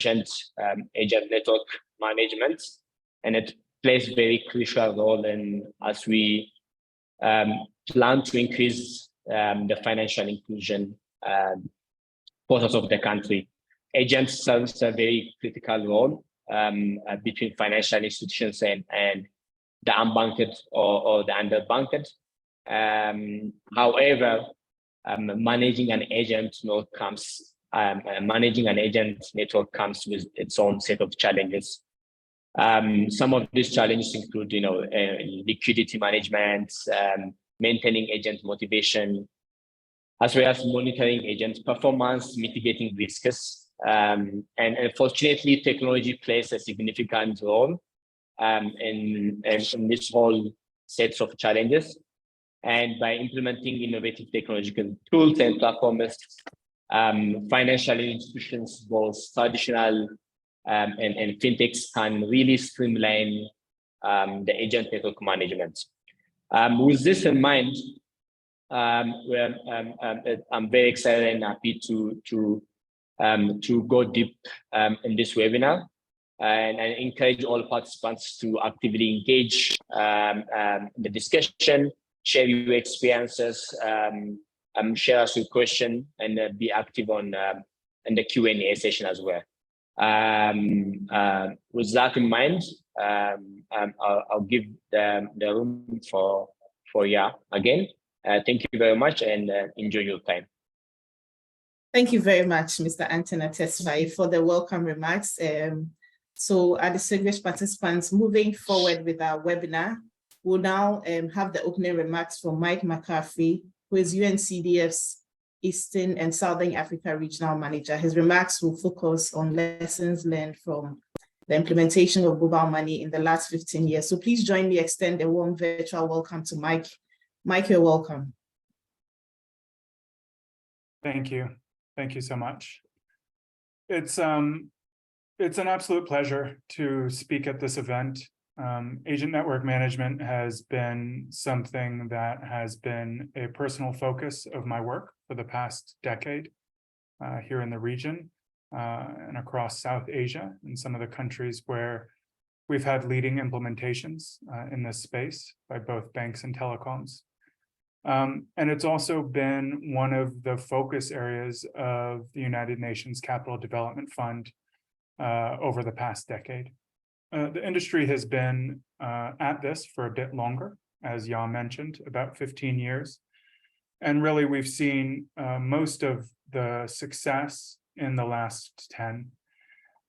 agent network management, and it plays a very crucial role in as we plan to increase the financial inclusion process of the country. Agents serves a very critical role between financial institutions and the unbanked or the underbanked. However, managing an agent network comes with its own set of challenges. Some of these challenges include, liquidity management, maintaining agent motivation, as well as monitoring agent performance, mitigating risks. And unfortunately, technology plays a significant role in this whole sets of challenges. And by implementing innovative technological tools and platforms, financial institutions, both traditional and fintechs, can really streamline the agent network management. With this in mind, I'm very excited and happy to go deep in this webinar, and I encourage all participants to actively engage the discussion, share your experiences, share us your question, and be active on in the Q&A session as well. With that in mind, I'll give the room for Ya again. Thank you very much, and enjoy your time. Thank you very much, Mr. Anthony Tesfaye, for the welcome remarks. So our distinguished participants, moving forward with our webinar, we'll now have the opening remarks from Mike McCaffrey, who is UNCDF's Eastern and Southern Africa Regional Manager. His remarks will focus on lessons learned from the implementation of mobile money in the last 15 years. So please join me, extend a warm virtual welcome to Mike. Mike, you're welcome. Thank you. Thank you so much. It's an absolute pleasure to speak at this event. Agent network management has been something that has been a personal focus of my work for the past decade here in the region and across South Asia and some of the countries where we've had leading implementations in this space by both banks and telecoms. And it's also been one of the focus areas of the United Nations Capital Development Fund over the past decade. The industry has been at this for a bit longer, as Ya mentioned, about 15 years. And really, we've seen most of the success in the last 10.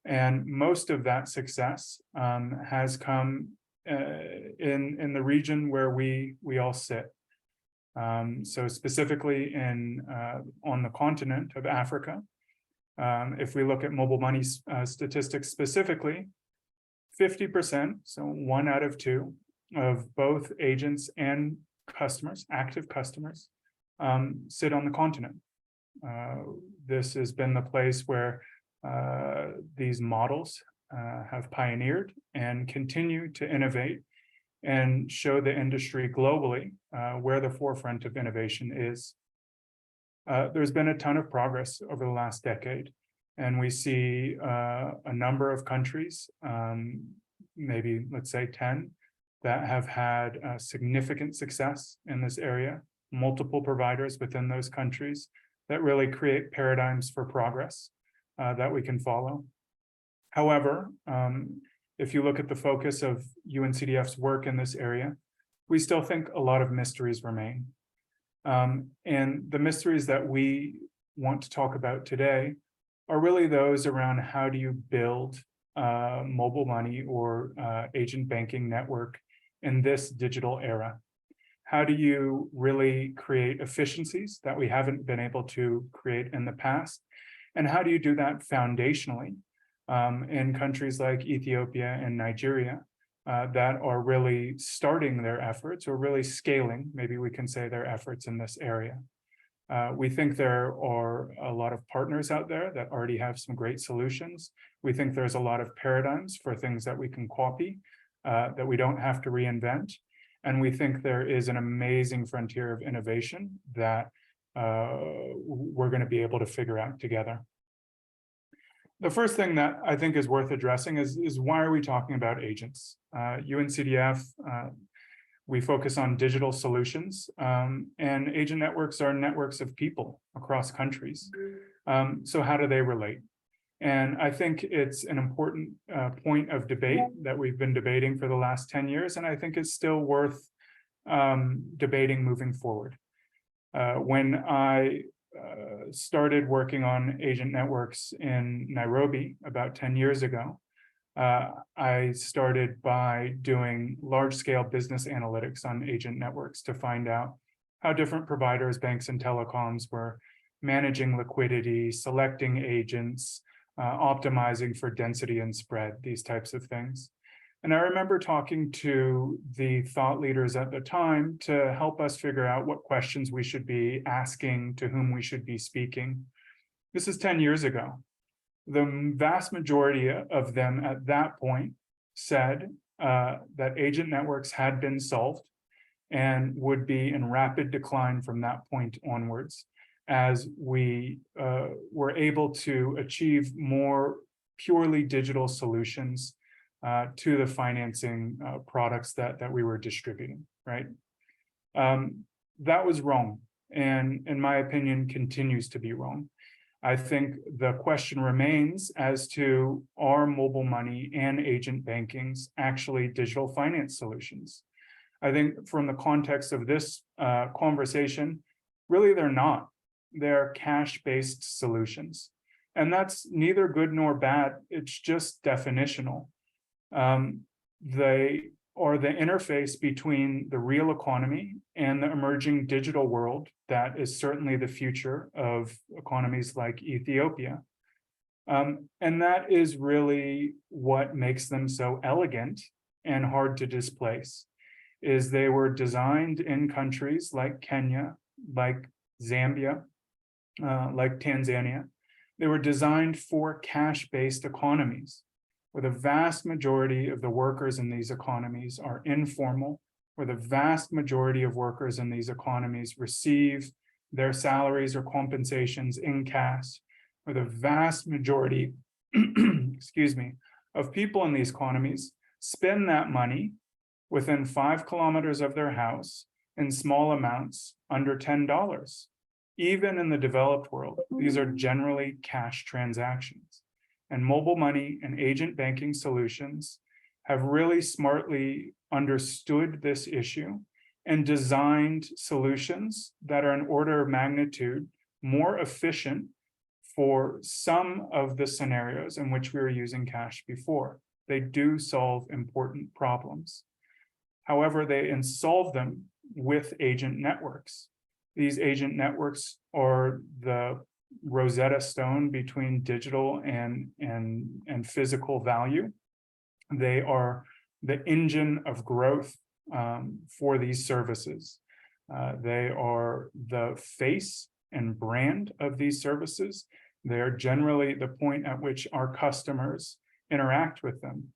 And most of that success has come in the region where we all sit. So specifically on the continent of Africa, if we look at mobile money statistics specifically, 50%, so 1 out of 2 of both agents and customers, active customers, sit on the continent. This has been the place where these models have pioneered and continue to innovate and show the industry globally where the forefront of innovation is. There's been a ton of progress over the last decade, and we see a number of countries, maybe let's say 10, that have had significant success in this area, multiple providers within those countries that really create paradigms for progress that we can follow. However, if you look at the focus of UNCDF's work in this area, we still think a lot of mysteries remain. And the mysteries that we want to talk about today are really those around how do you build mobile money or agent banking network in this digital era? How do you really create efficiencies that we haven't been able to create in the past? And how do you do that foundationally in countries like Ethiopia and Nigeria that are really starting their efforts or really scaling, maybe we can say, their efforts in this area? We think there are a lot of partners out there that already have some great solutions. We think there's a lot of paradigms for things that we can copy, that we don't have to reinvent. And we think there is an amazing frontier of innovation that we're going to be able to figure out together. The first thing that I think is worth addressing is why are we talking about agents? UNCDF, we focus on digital solutions, and agent networks are networks of people across countries. So how do they relate? And I think it's an important point of debate that we've been debating for the last 10 years, and I think it's still worth debating moving forward. When I started working on agent networks in Nairobi about 10 years ago, I started by doing large-scale business analytics on agent networks to find out how different providers, banks and telecoms were managing liquidity, selecting agents, optimizing for density and spread, these types of things. And I remember talking to the thought leaders at the time to help us figure out what questions we should be asking, to whom we should be speaking. This is 10 years ago. The vast majority of them at that point said that agent networks had been solved and would be in rapid decline from that point onwards, as we were able to achieve more purely digital solutions to the financing products that we were distributing, right? That was wrong, and in my opinion, continues to be wrong. I think the question remains as to, are mobile money and agent bankings actually digital finance solutions? I think from the context of this conversation, really they're not. They're cash-based solutions. And that's neither good nor bad, it's just definitional. They are the interface between the real economy and the emerging digital world that is certainly the future of economies like Ethiopia. And that is really what makes them so elegant and hard to displace, is they were designed in countries like Kenya, like Zambia, like Tanzania. They were designed for cash-based economies, where the vast majority of the workers in these economies are informal, where the vast majority of workers in these economies receive their salaries or compensations in cash, where the vast majority, excuse me, of people in these economies spend that money within 5 kilometers of their house in small amounts under $10. Even in the developed world, these are generally cash transactions. And mobile money and agent banking solutions have really smartly understood this issue and designed solutions that are an order of magnitude more efficient for some of the scenarios in which we were using cash before. They do solve important problems. However, they solve them with agent networks. These agent networks are the Rosetta Stone between digital and physical value. They are the engine of growth for these services. They are the face and brand of these services. They are generally the point at which our customers interact with them.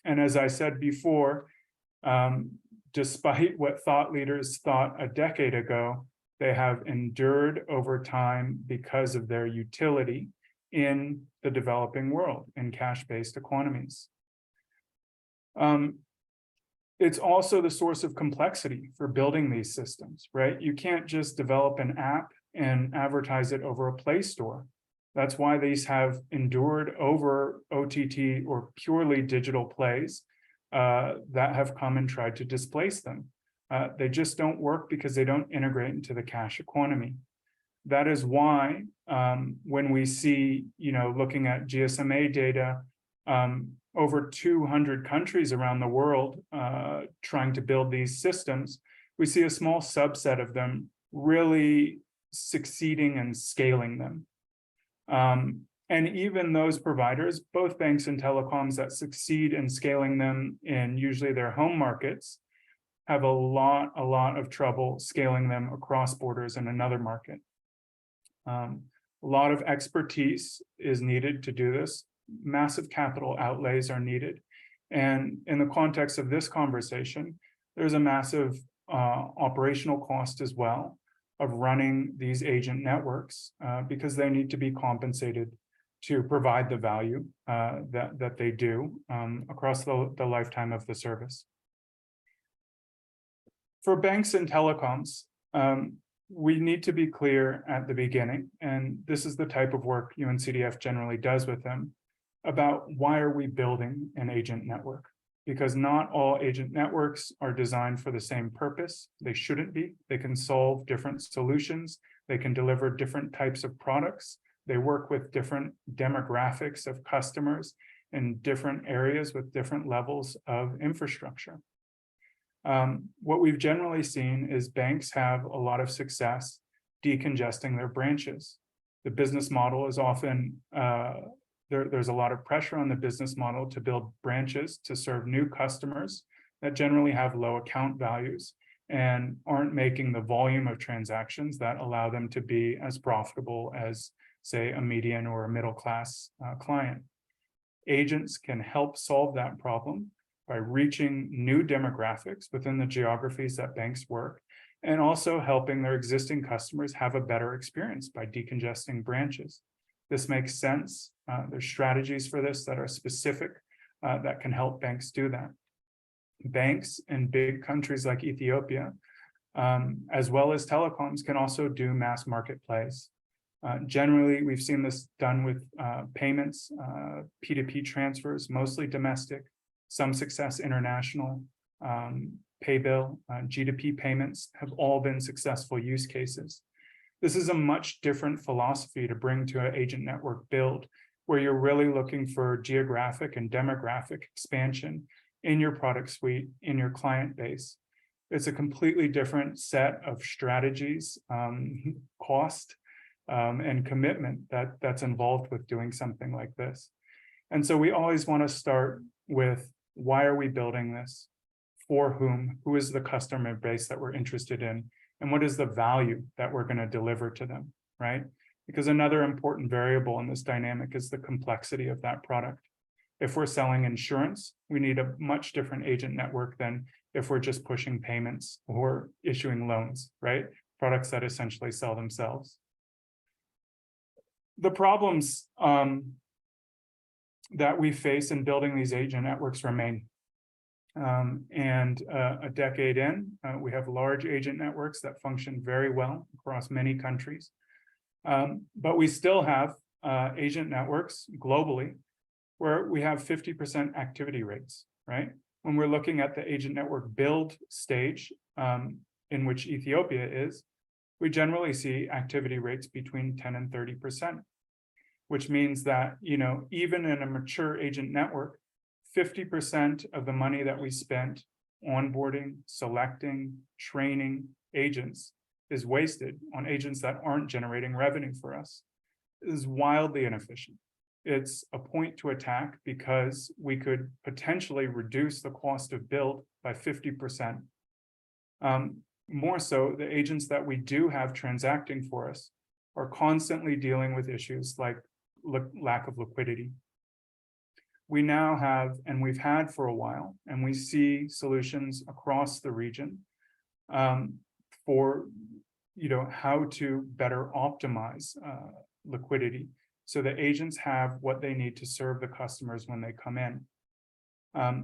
And as I said before, despite what thought leaders thought a decade ago, they have endured over time because of their utility in the developing world, in cash-based economies. It's also the source of complexity for building these systems, right? You can't just develop an app and advertise it over a Play Store. That's why these have endured over OTT or purely digital plays that have come and tried to displace them. They just don't work because they don't integrate into the cash economy. That is why when we see, looking at GSMA data, over 200 countries around the world trying to build these systems, we see a small subset of them really succeeding and scaling them. And even those providers, both banks and telecoms that succeed in scaling them in usually their home markets, have a lot of trouble scaling them across borders in another market. A lot of expertise is needed to do this. Massive capital outlays are needed. And in the context of this conversation, there's a massive operational cost as well of running these agent networks because they need to be compensated to provide the value that they do across the lifetime of the service. For banks and telecoms, we need to be clear at the beginning, and this is the type of work UNCDF generally does with them, about why are we building an agent network? Because not all agent networks are designed for the same purpose. They shouldn't be. They can solve different solutions. They can deliver different types of products. They work with different demographics of customers in different areas with different levels of infrastructure. What we've generally seen is banks have a lot of success decongesting their branches. The business model is often, there's a lot of pressure on the business model to build branches to serve new customers that generally have low account values and aren't making the volume of transactions that allow them to be as profitable as, say, a median or a middle class client. Agents can help solve that problem by reaching new demographics within the geographies that banks work, and also helping their existing customers have a better experience by decongesting branches. This makes sense. There's strategies for this that are specific that can help banks do that. Banks in big countries like Ethiopia, as well as telecoms, can also do mass market plays. Generally, we've seen this done with payments, P2P transfers, mostly domestic, some success international, pay bill, G2P payments have all been successful use cases. This is a much different philosophy to bring to an agent network build, where you're really looking for geographic and demographic expansion in your product suite, in your client base. It's a completely different set of strategies, cost, and commitment that's involved with doing something like this. And so we always want to start with, why are we building this? For whom? Who is the customer base that we're interested in? And what is the value that we're going to deliver to them, right? Because another important variable in this dynamic is the complexity of that product. If we're selling insurance, we need a much different agent network than if we're just pushing payments or issuing loans, right? Products that essentially sell themselves. The problems that we face in building these agent networks remain. A decade in, we have large agent networks that function very well across many countries. But we still have agent networks globally where we have 50% activity rates, right? When we're looking at the agent network build stage, in which Ethiopia is, we generally see activity rates between 10 and 30%, which means that, even in a mature agent network, 50% of the money that we spent onboarding, selecting, training agents is wasted on agents that aren't generating revenue for us. It is wildly inefficient. It's a point to attack because we could potentially reduce the cost of build by 50%. More so, the agents that we do have transacting for us are constantly dealing with issues like lack of liquidity. We now have, and we've had for a while, and we see solutions across the region for how to better optimize liquidity so that agents have what they need to serve the customers when they come in.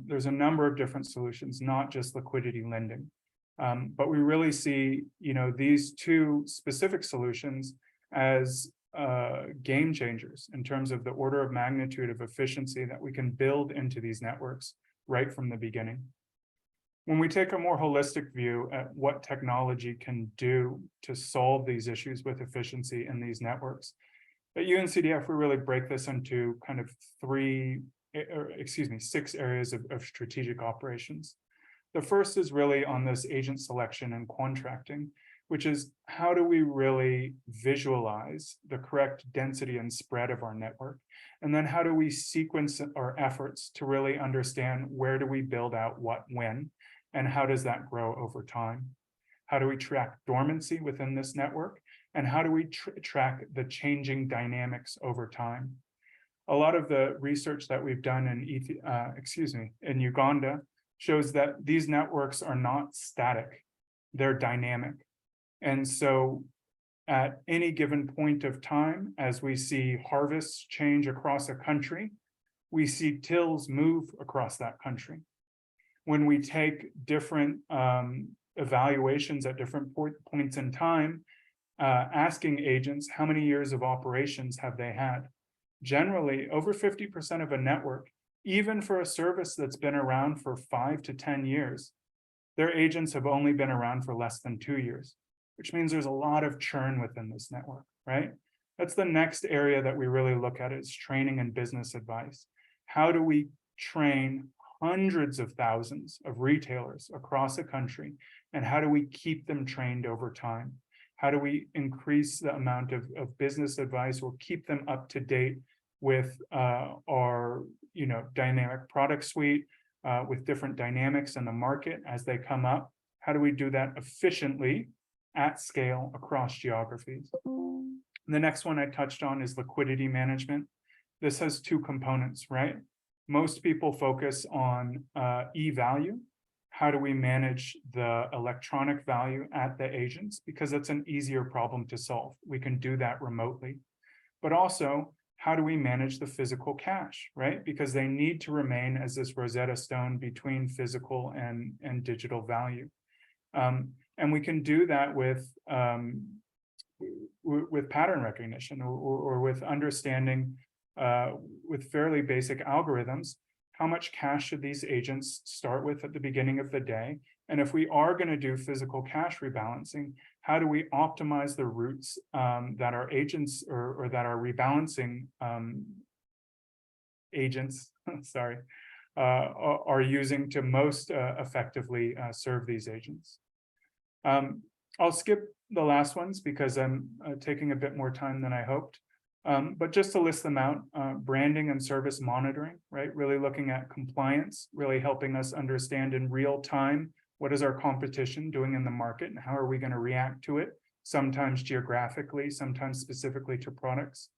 There's a number of different solutions, not just liquidity lending, but we really see these two specific solutions as game changers in terms of the order of magnitude of efficiency that we can build into these networks right from the beginning. When we take a more holistic view at what technology can do to solve these issues with efficiency in these networks, at UNCDF, we really break this into kind of 6 areas of strategic operations. The first is really on this agent selection and contracting, which is how do we really visualize the correct density and spread of our network? And then how do we sequence our efforts to really understand where do we build out what when, and how does that grow over time? How do we track dormancy within this network? And how do we track the changing dynamics over time? A lot of the research that we've done in Uganda shows that these networks are not static, they're dynamic. And so at any given point of time, as we see harvests change across a country, we see tills move across that country. When we take different evaluations at different points in time, asking agents how many years of operations have they had. Generally, over 50% of a network, even for a service that's been around for 5 to 10 years, their agents have only been around for less than 2 years, which means there's a lot of churn within this network, right? That's the next area that we really look at is training and business advice. How do we train hundreds of thousands of retailers across the country, and how do we keep them trained over time? How do we increase the amount of business advice or keep them up to date with our dynamic product suite, with different dynamics in the market as they come up? How do we do that efficiently at scale across geographies? The next one I touched on is liquidity management. This has two components, right? Most people focus on e-value. How do we manage the electronic value at the agents? Because it's an easier problem to solve. We can do that remotely. But also, how do we manage the physical cash, right? Because they need to remain as this Rosetta Stone between physical and digital value. And we can do that with pattern recognition or with understanding with fairly basic algorithms, how much cash should these agents start with at the beginning of the day? And if we are going to do physical cash rebalancing, how do we optimize the routes that our agents or that our rebalancing agents, sorry, are using to most effectively serve these agents? I'll skip the last ones because I'm taking a bit more time than I hoped. But just to list them out, branding and service monitoring, right? Really looking at compliance, really helping us understand in real time, what is our competition doing in the market and how are we going to react to it? Sometimes geographically, sometimes specifically to products.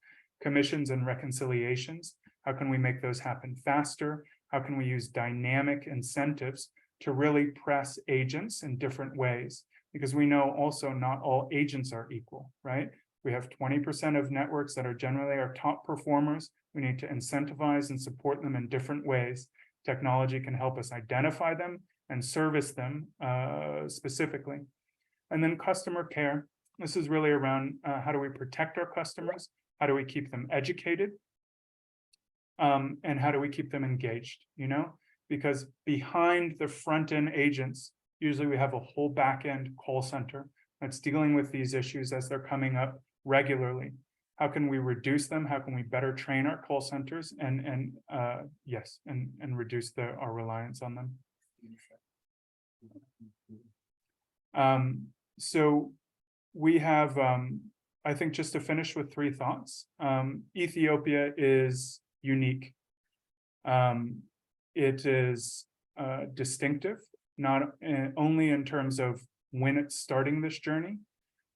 Commissions and reconciliations, how can we make those happen faster? How can we use dynamic incentives to really press agents in different ways? Because we know also not all agents are equal, right? We have 20% of networks that are generally our top performers. We need to incentivize and support them in different ways. Technology can help us identify them and service them specifically. And then customer care. This is really around how do we protect our customers? How do we keep them educated? And how do we keep them engaged, Because behind the front-end agents, usually we have a whole back-end call center that's dealing with these issues as they're coming up regularly. How can we reduce them? How can we better train our call centers and reduce our reliance on them? So we have, I think, just to finish with 3 thoughts. Ethiopia is unique. It is distinctive, not only in terms of when it's starting this journey,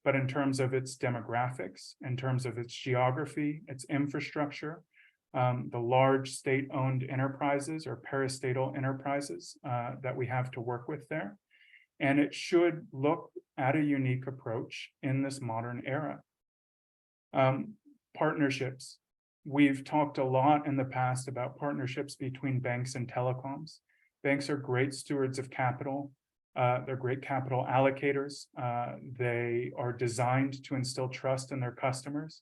but in terms of its demographics, in terms of its geography, its infrastructure, the large state-owned enterprises or parastatal enterprises that we have to work with there. And it should look at a unique approach in this modern era. Partnerships. We've talked a lot in the past about partnerships between banks and telecoms. Banks are great stewards of capital. They're great capital allocators. They are designed to instill trust in their customers.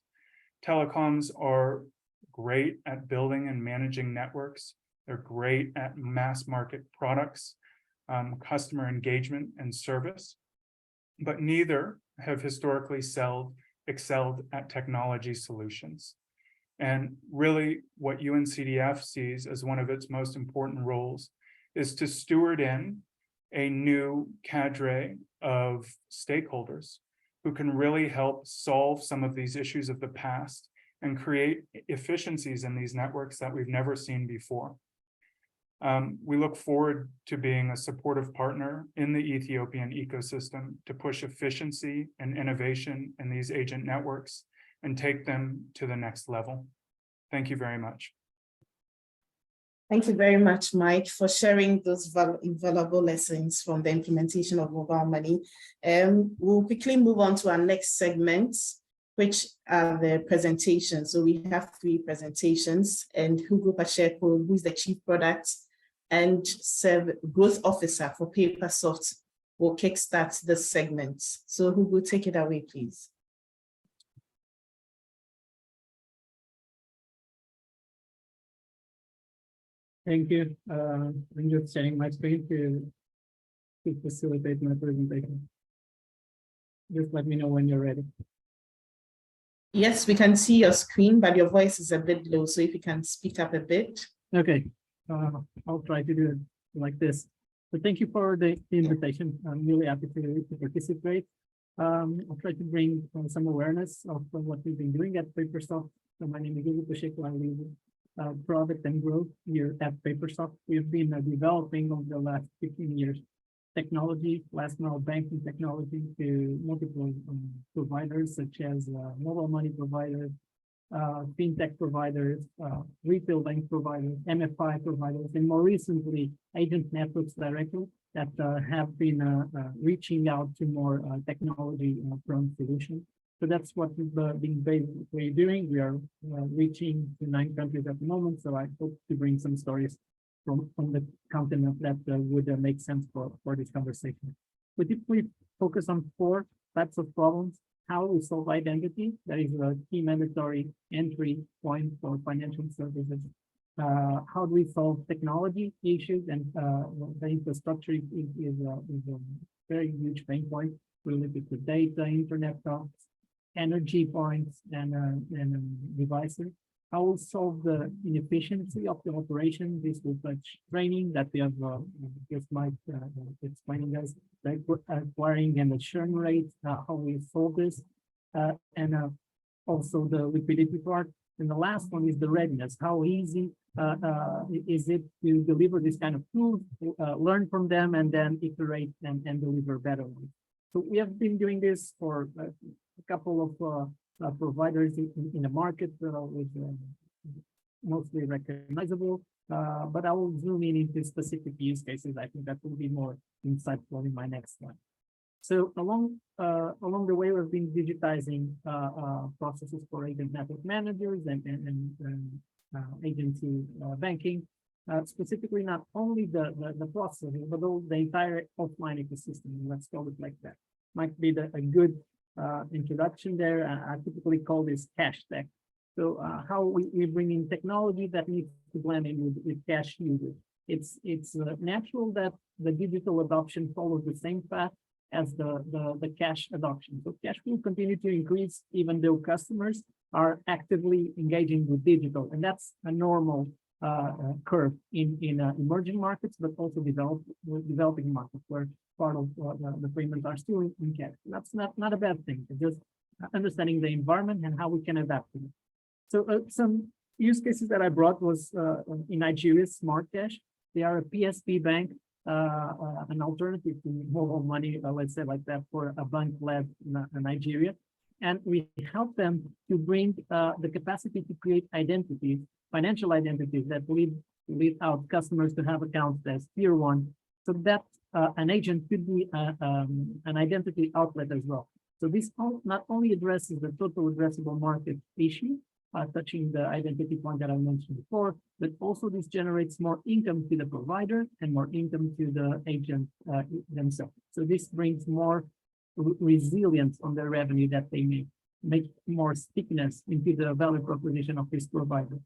Telecoms are great at building and managing networks. They're great at mass market products, customer engagement and service, but neither have historically excelled at technology solutions. And really what UNCDF sees as one of its most important roles is to steward in a new cadre of stakeholders who can really help solve some of these issues of the past and create efficiencies in these networks that we've never seen before. We look forward to being a supportive partner in the Ethiopian ecosystem to push efficiency and innovation in these agent networks and take them to the next level. Thank you very much. Thank you very much, Mike, for sharing those invaluable lessons from the implementation of mobile money. We'll quickly move on to our next segment, which are the presentations. So we have 3 presentations, and Hugo Pacheco, who is the Chief Product and Growth Officer for Papersoft, will kickstart this segment. So Hugo, take it away, please. Thank you. I'm just sharing my screen to facilitate my presentation. Just let me know when you're ready. Yes, we can see your screen, but your voice is a bit low. So if you can speak up a bit. Okay, I'll try to do it like this. So thank you for the invitation. I'm really happy to participate. I'll try to bring some awareness of what we've been doing at Papersoft. So my name is Hugo Pacheco. I lead product and growth here at Papersoft. We've been developing over the last 15 years technology, last mile banking technology to multiple providers such as mobile money providers, fintech providers, retail bank providers, MFI providers, and more recently, agent networks directly that have been reaching out to more technology-prone solutions. So that's what we've been basically doing. We are reaching to 9 countries at the moment. So I hope to bring some stories from the continent that would make sense for this conversation. We typically focus on 4 types of problems. How we solve identity, that is a key mandatory entry point for financial services. How do we solve technology issues, and the infrastructure is a very huge pain point related to data, internet talks, energy points, and devices. How we solve the inefficiency of the operation. This will touch training that we have just Mike explaining us, acquiring and the churn rate, how we solve this, and also the liquidity part. And the last one is the readiness. How easy is it to deliver this kind of tools, learn from them, and then iterate and deliver better ones. So we have been doing this for a couple of providers in the market, with mostly recognizable, but I will zoom in into specific use cases. I think that will be more insightful in my next slide. So along the way, we've been digitizing processes for agent network managers and agency banking, specifically not only the processes, but the entire offline ecosystem. Let's call it like that. Might be a good introduction there. I typically call this cash tech. So how we bring in technology that needs to blend in with cash usage. It's natural that the digital adoption follows the same path as the cash adoption. So cash will continue to increase even though customers are actively engaging with digital, and that's a normal curve in emerging markets, but also developing markets where part of the payments are still in cash. That's not a bad thing. It's just understanding the environment and how we can adapt to it. So some use cases that I brought was in Nigeria, Smart Cash. They are a PSP bank, an alternative to mobile money, let's say like that, for a bank led in Nigeria. And we help them to bring the capacity to create identities, financial identities that lead out customers to have accounts as tier 1, so that an agent could be an identity outlet as well. So this not only addresses the total addressable market issue, touching the identity point that I mentioned before, but also this generates more income to the provider and more income to the agent themselves. So this brings more resilience on the revenue that they make more stickiness into the value proposition of this provider.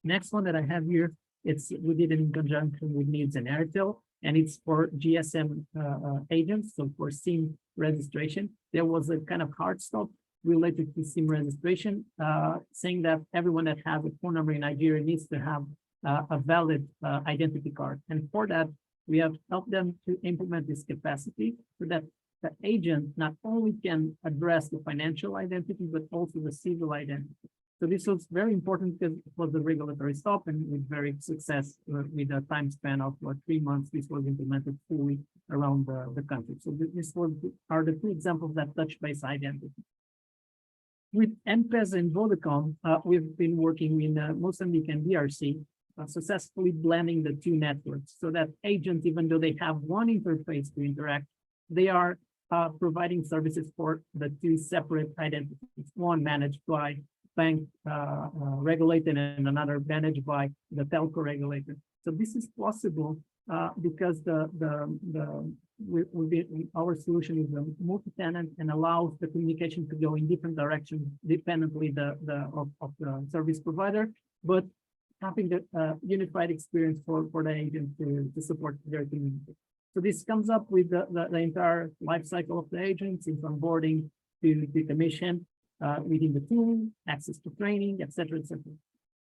Next one that I have here, we did it in conjunction with Needs and Airtel, and it's for GSM agents. So for SIM registration, there was a kind of hard stop related to SIM registration, saying that everyone that has a phone number in Nigeria needs to have a valid identity card. And for that, we have helped them to implement this capacity so that the agent not only can address the financial identity, but also the civil identity. So this was very important because it was a regulatory stop, and with very success with a time span of 3 months, this was implemented fully around the country. So this are the 2 examples that touch base identity. With M-Pesa and Vodacom, we've been working in Mozambique and DRC successfully blending the two networks so that agents, even though they have one interface to interact, they are providing services for the two separate identities, one managed by bank regulated and another managed by the telco regulator. So this is possible because our solution is a multi-tenant and allows the communication to go in different directions dependently of the service provider, but having the unified experience for the agent to support their community. So this comes up with the entire life cycle of the agent, since onboarding to commission within the tool, access to training, etc., etc.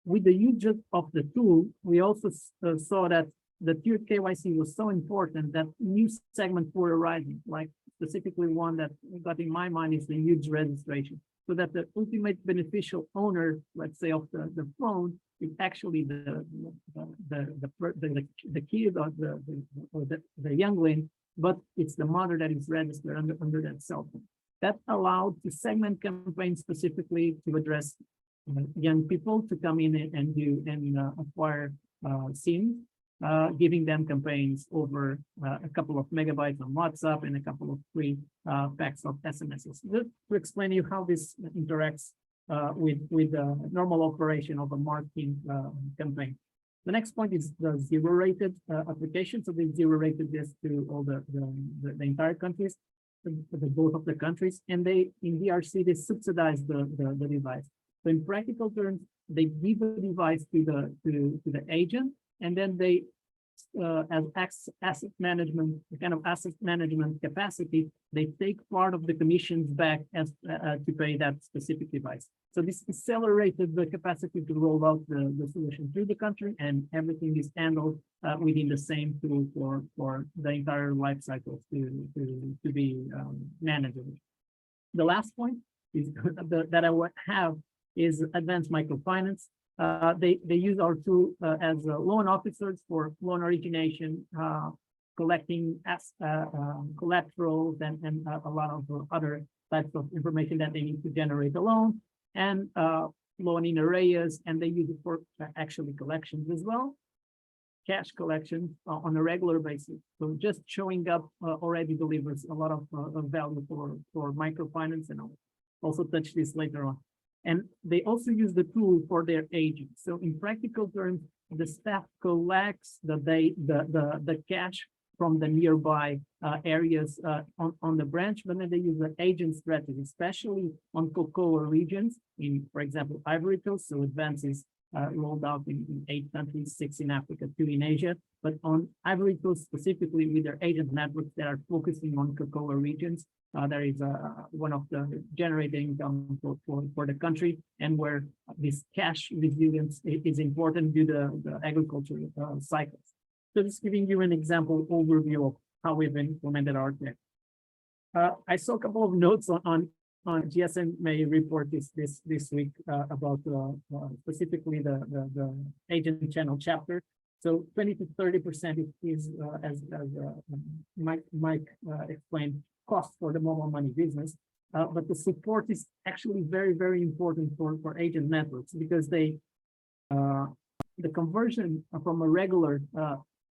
With the use of the tool, we also saw that the tiered KYC was so important that new segments were arising, like specifically one that got in my mind is the huge registration, so that the ultimate beneficial owner, let's say, of the phone is actually the kid or the youngling, but it's the mother that is registered under that cell phone. That allowed to segment campaigns specifically to address young people to come in and acquire SIMs, giving them campaigns over a couple of megabytes on WhatsApp and a couple of free packs of SMSs. Just to explain you how this interacts with the normal operation of a marketing campaign. The next point is the zero-rated application. So they zero-rated this to all the entire countries, both of the countries, and they in DRC they subsidize the device. So in practical terms, they give a device to the agent, and then they as asset management, the kind of asset management capacity, they take part of the commissions back as to pay that specific device. So this accelerated the capacity to roll out the solution through the country, and everything is handled within the same tool for the entire life cycle to be manageable. The last point is that I have is advanced microfinance. They use our tool as loan officers for loan origination, collecting collaterals and a lot of other types of information that they need to generate a loan, and loan in arrears, and they use it for actually collections as well, cash collections on a regular basis. So just showing up already delivers a lot of value for microfinance, and I'll also touch this later on. And they also use the tool for their agents. So in practical terms, the staff collects the cash from the nearby areas on the branch, but then they use the agent strategy, especially on cocoa regions in, for example, Ivory Coast. So advances rolled out in 8 countries, 6 in Africa, 2 in Asia. But on Ivory Coast specifically, with their agent networks that are focusing on cocoa regions, there is one of the generating income for the country, and where this cash resilience is important due to the agricultural cycles. So just giving you an example overview of how we've implemented our tech. I saw a couple of notes on GSMA report this week about specifically the agent channel chapter. So 20 to 30% is as Mike explained, cost for the mobile money business. But the support is actually very, very important for agent networks, because the conversion from a regular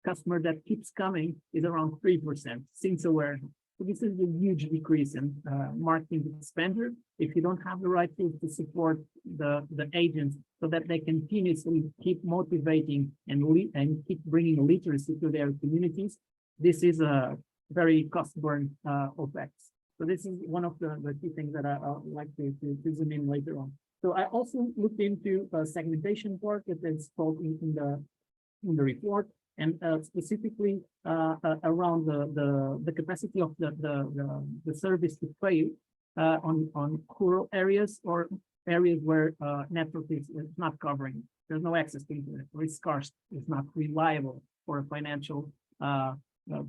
customer that keeps coming is around 3% since awareness. So this is a huge decrease in marketing expenditure if you don't have the right tools to support the agents, so that they continuously keep motivating and keep bringing literacy to their communities. This is a very cost-burn OpEx. So this is one of the key things that I'd like to zoom in later on. So I also looked into a segmentation part that is called in the report, and specifically around the capacity of the service to fail on rural areas or areas where network is not covering. There's no access to internet, or it's scarce, it's not reliable for financial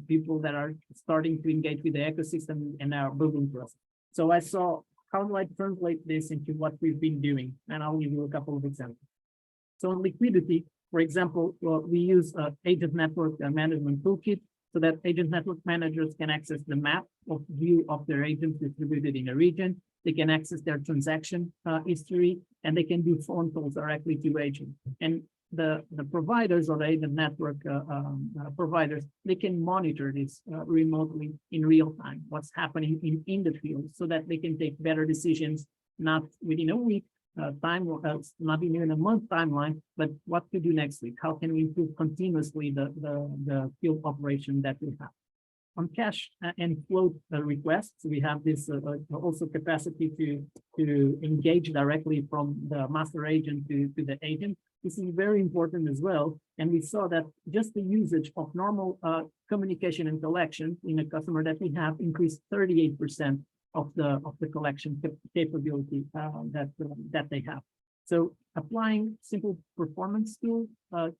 people that are starting to engage with the ecosystem and are building trust. So I saw, how do I translate this into what we've been doing? And I'll give you a couple of examples. So in liquidity, for example, we use agent network management toolkit, so that agent network managers can access the map of view of their agents distributed in a region. They can access their transaction history, and they can do phone calls directly to agents. And the providers or the agent network providers, they can monitor this remotely in real time, what's happening in the field, so that they can take better decisions, not within a week not even a month timeline, but what to do next week. How can we improve continuously the field operation that we have? On cash and float requests, we have this also capacity to engage directly from the master agent to the agent. This is very important as well. And we saw that just the usage of normal communication and collection in a customer that we have increased 38% of the collection capability that they have. So applying simple performance tool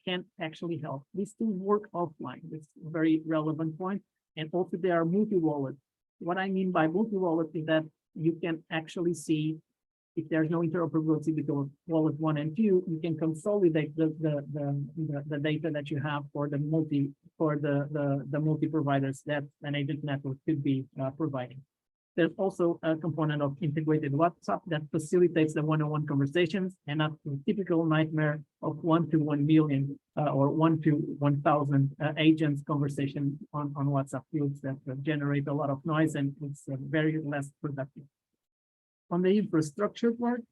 can actually help. These tools work offline. That's a very relevant point. And also they are multi-wallet. What I mean by multi-wallet is that you can actually see if there's no interoperability between wallet 1 and 2, you can consolidate the data that you have for the multi providers that an agent network could be providing. There's also a component of integrated WhatsApp that facilitates the one-on-one conversations and not the typical nightmare of 1 to 1 million or 1 to 1,000 agents conversation on WhatsApp fields that generate a lot of noise, and it's very less productive. On the infrastructure part,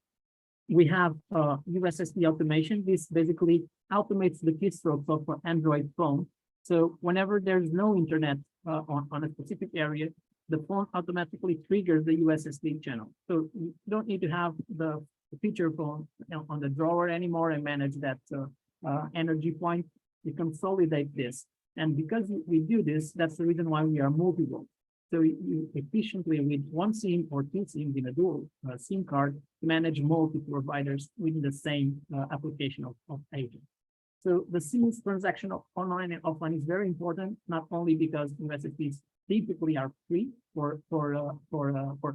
we have USSD automation. This basically automates the keystrokes of an Android phone. So whenever there's no internet on a specific area, the phone automatically triggers the USSD channel. So you don't need to have the feature phone on the drawer anymore and manage that energy point. You consolidate this. And because we do this, that's the reason why we are multi-role. So you efficiently, with one SIM or two SIMs in a dual SIM card, manage multiple providers within the same application of agent. So the seamless transaction of online and offline is very important, not only because USSDs typically are free for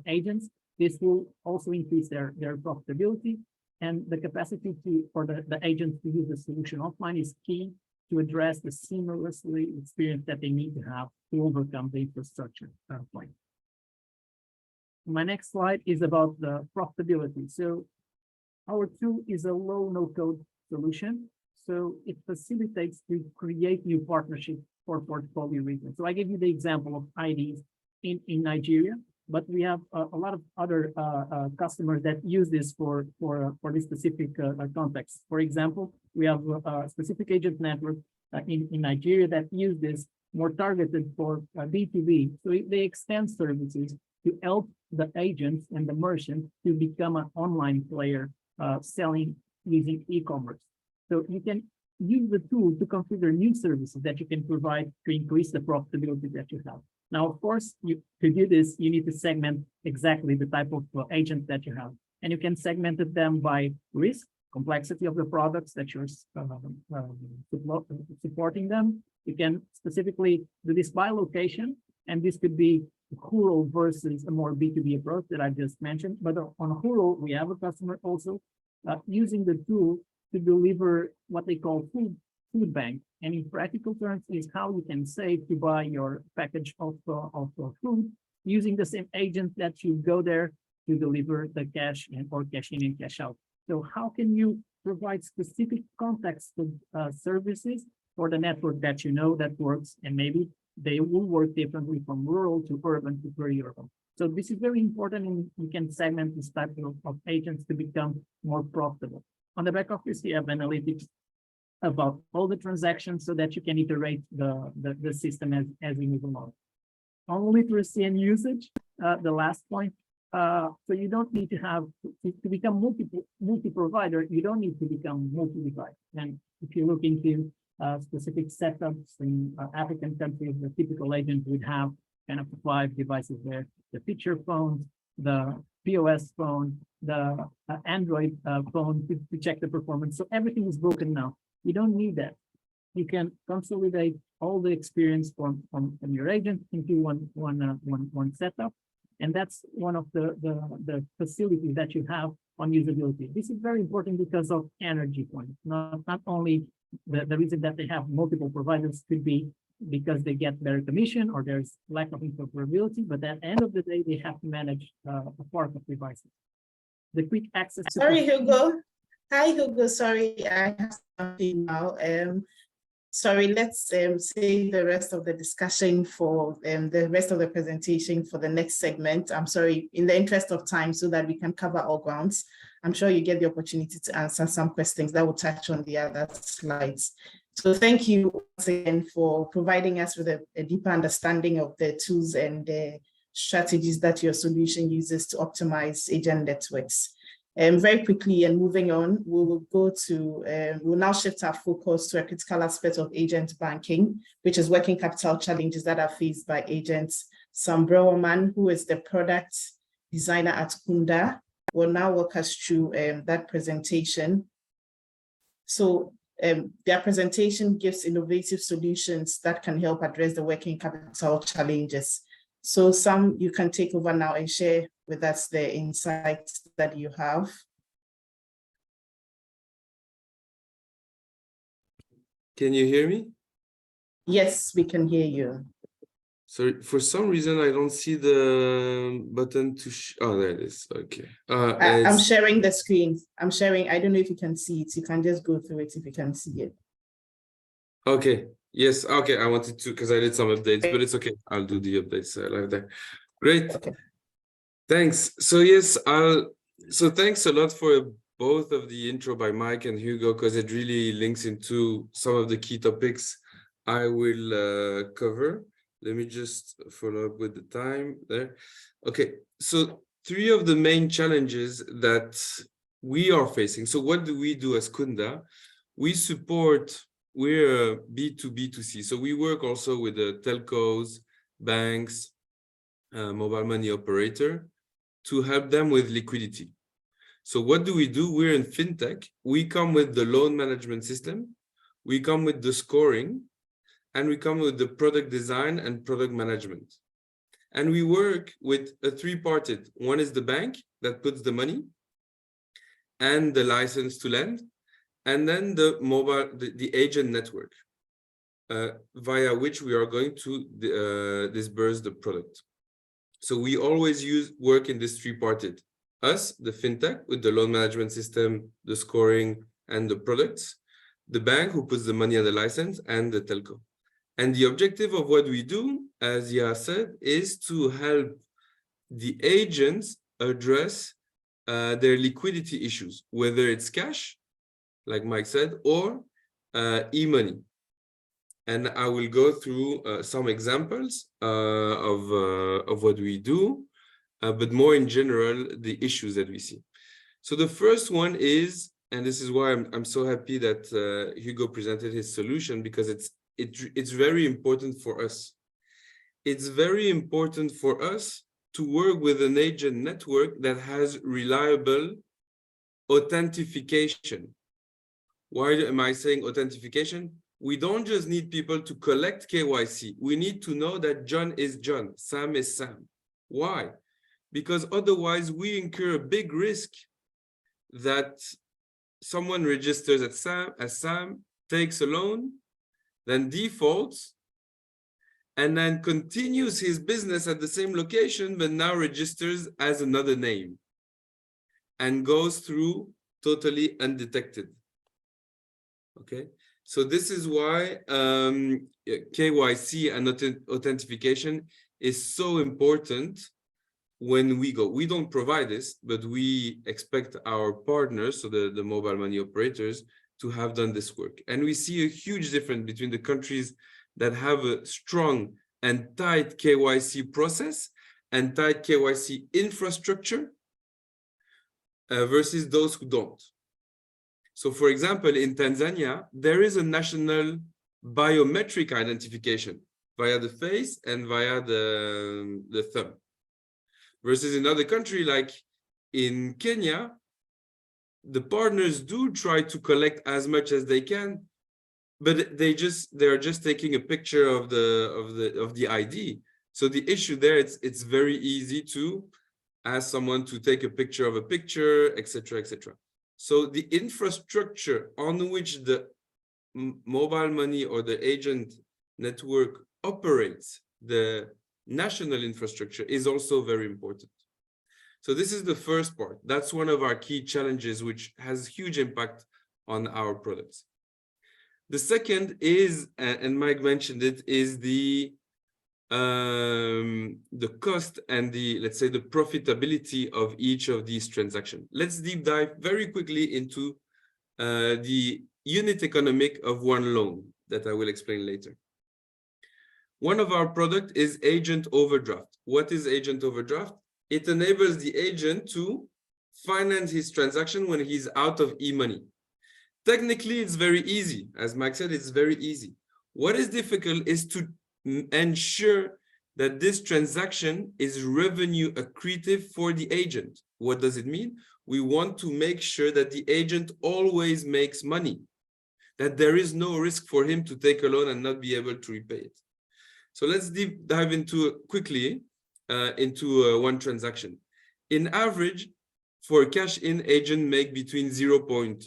agents. This will also increase their profitability, and the capacity for the agents to use the solution offline is key to address the seamlessly experience that they need to have to overcome the infrastructure point. My next slide is about the profitability. So our tool is a low no-code solution. So it facilitates to create new partnerships for portfolio regions. So I gave you the example of IDs in Nigeria, but we have a lot of other customers that use this for this specific context. For example, we have a specific agent network in Nigeria that use this more targeted for B2B. So they extend services to help the agents and the merchants to become an online player selling using e-commerce. So you can use the tool to configure new services that you can provide to increase the profitability that you have. Now, of course, to do this, you need to segment exactly the type of agent that you have. And you can segment them by risk, complexity of the products that you're supporting them. You can specifically do this by location, and this could be rural versus a more B2B approach that I just mentioned. But on rural, we have a customer also using the tool to deliver what they call food bank. And in practical terms is how you can save to buy your package of food using the same agent that you go there to deliver the cash or cash in and cash out. So how can you provide specific context services for the network that you know that works, and maybe they will work differently from rural to urban to peri-urban. So this is very important, and you can segment this type of agents to become more profitable. On the back office, you have analytics about all the transactions so that you can iterate the system as we move along. On literacy and usage, the last point. So you don't need to have, to become multi-provider, you don't need to become multi-device. And if you look into specific setups in African countries, the typical agent would have kind of 5 devices there: the feature phones, the POS phone, the Android phone to check the performance. So everything is broken now. You don't need that. You can consolidate all the experience from your agent into one setup. And that's one of the facilities that you have on usability. This is very important because of energy points. Not only the reason that they have multiple providers could be because they get better commission or there's lack of interoperability, but at the end of the day, they have to manage a part of devices. The quick access. Sorry, Hugo. Hi, Hugo. Sorry, I have something now. Sorry, let's save the rest of the discussion for the rest of the presentation for the next segment. I'm sorry, in the interest of time, so that we can cover all grounds. I'm sure you get the opportunity to answer some questions that will touch on the other slides. So thank you once again for providing us with a deeper understanding of the tools and the strategies that your solution uses to optimize agent networks. Very quickly and moving on, we will go to, we'll now shift our focus to a critical aspect of agent banking, which is working capital challenges that are faced by agents. Sam Brawerman, who is the product designer at Kuunda, will now walk us through that presentation. So their presentation gives innovative solutions that can help address the working capital challenges. So Sam, you can take over now and share with us the insights that you have. Can you hear me? Yes, we can hear you. Sorry, for some reason I don't see the button to oh, there it is. Okay. I'm sharing the screen. I'm sharing. I don't know if you can see it. You can just go through it if you can see it. Okay. Yes. Okay. I wanted to because I did some updates, but it's okay. I'll do the updates live there. Great. Okay. Thanks. So yes, so thanks a lot for both of the intro by Mike and Hugo, because it really links into some of the key topics I will cover. Let me just follow up with the time there. Okay, so 3 of the main challenges that we are facing. So what do we do as Kuunda? We're a B2B2C. So we work also with the telcos, banks, mobile money operator to help them with liquidity. So what do? We're in fintech. We come with the loan management system. We come with the scoring. And we come with the product design and product management. And we work with a 3-parted. One is the bank that puts the money and the license to lend, and then the agent network via which we are going to disburse the product. So we always work in this 3-parted. Us, the fintech, with the loan management system, the scoring, and the products. The bank who puts the money and the license, and the telco. And the objective of what we do, as Yah said, is to help the agents address their liquidity issues, whether it's cash, like Mike said, or e-money. And I will go through some examples of what we do, but more in general, the issues that we see. So the first one is, and this is why I'm so happy that Hugo presented his solution, because it's very important for us. It's very important for us to work with an agent network that has reliable authentication. Why am I saying authentication? We don't just need people to collect KYC. We need to know that John is John, Sam is Sam. Why? Because otherwise we incur a big risk that someone registers as Sam, takes a loan, then defaults, and then continues his business at the same location, but now registers as another name and goes through totally undetected. Okay, so this is why KYC and authentication is so important when we go. We don't provide this, but we expect our partners, so the mobile money operators, to have done this work. And we see a huge difference between the countries that have a strong and tight KYC process and tight KYC infrastructure versus those who don't. So for example, in Tanzania, there is a national biometric identification via the face and via the thumb. Versus in other countries like in Kenya, the partners do try to collect as much as they can, but they're just taking a picture of the ID. So the issue there, it's very easy to ask someone to take a picture of a picture, etc., etc. So the infrastructure on which the mobile money or the agent network operates, the national infrastructure, is also very important. So this is the first part. That's one of our key challenges, which has huge impact on our products. The second is, and Mike mentioned it, is the cost and the, let's say, the profitability of each of these transactions. Let's deep dive very quickly into the unit economic of one loan that I will explain later. One of our product is agent overdraft. What is agent overdraft? It enables the agent to finance his transaction when he's out of e-money. Technically, it's very easy. As Mike said, it's very easy. What is difficult is to ensure that this transaction is revenue accretive for the agent. What does it mean? We want to make sure that the agent always makes money, that there is no risk for him to take a loan and not be able to repay it. So let's deep dive into quickly into one transaction. In average, for a cash-in, agent make between 0.4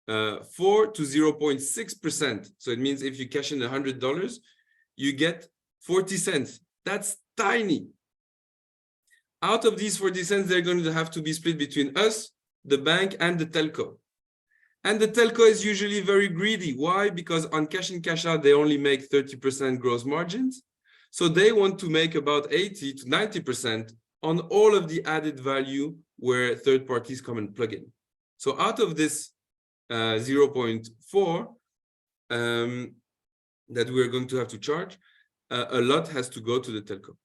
to 0.6%. So it means if you cash in $100, you get 40 cents. That's tiny. Out of these 40 cents, they're going to have to be split between us, the bank, and the telco. And the telco is usually very greedy. Why? Because on cash in, cash out, they only make 30% gross margins. So they want to make about 80 to 90% on all of the added value where third parties come and plug in. So out of this 0.4 that we're going to have to charge, a lot has to go to the telco.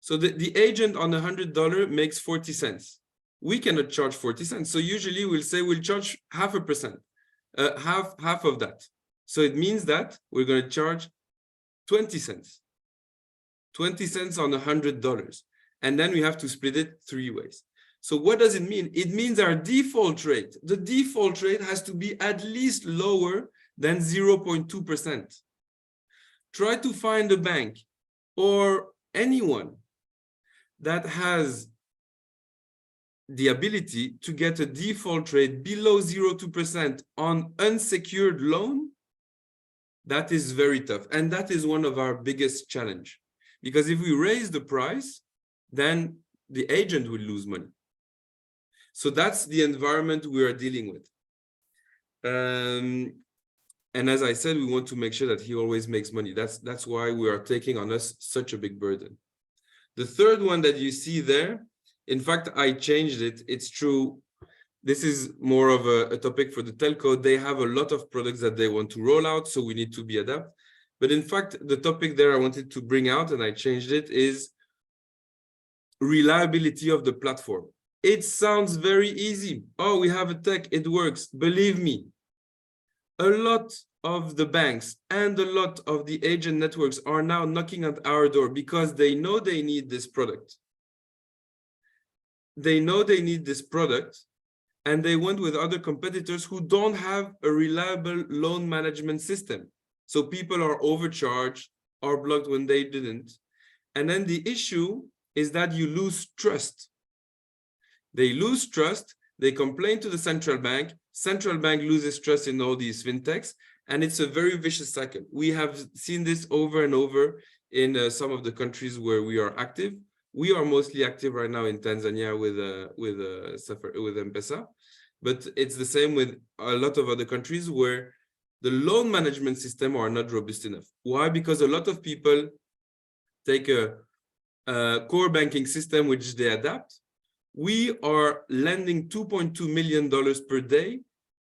So the agent on $100 makes 40 cents. We cannot charge 40 cents. So usually we'll say we'll charge 0.5%, half of that. So it means that we're going to charge 20 cents. 20 cents on $100. And then we have to split it 3 ways. So what does it mean? It means our default rate, the default rate has to be at least lower than 0.2%. Try to find a bank or anyone that has the ability to get a default rate below 0.2% on unsecured loan. That is very tough. And that is one of our biggest challenge. Because if we raise the price, then the agent will lose money. So that's the environment we are dealing with. And as I said, we want to make sure that he always makes money. That's why we are taking on us such a big burden. The third one that you see there, in fact, I changed it. It's true. This is more of a topic for the telco. They have a lot of products that they want to roll out, so we need to be adapt. But in fact, the topic there I wanted to bring out, and I changed it, is reliability of the platform. It sounds very easy. Oh, we have a tech, it works. Believe me, a lot of the banks and a lot of the agent networks are now knocking at our door because they know they need this product. They know they need this product, and they went with other competitors who don't have a reliable loan management system. So people are overcharged or blocked when they didn't. And then the issue is that you lose trust. They lose trust, they complain to the central bank loses trust in all these fintechs, and it's a very vicious cycle. We have seen this over and over in some of the countries where we are active. We are mostly active right now in Tanzania with M-Pesa, but it's the same with a lot of other countries where the loan management system are not robust enough. Why? Because a lot of people take a core banking system which they adapt. We are lending $2.2 million per day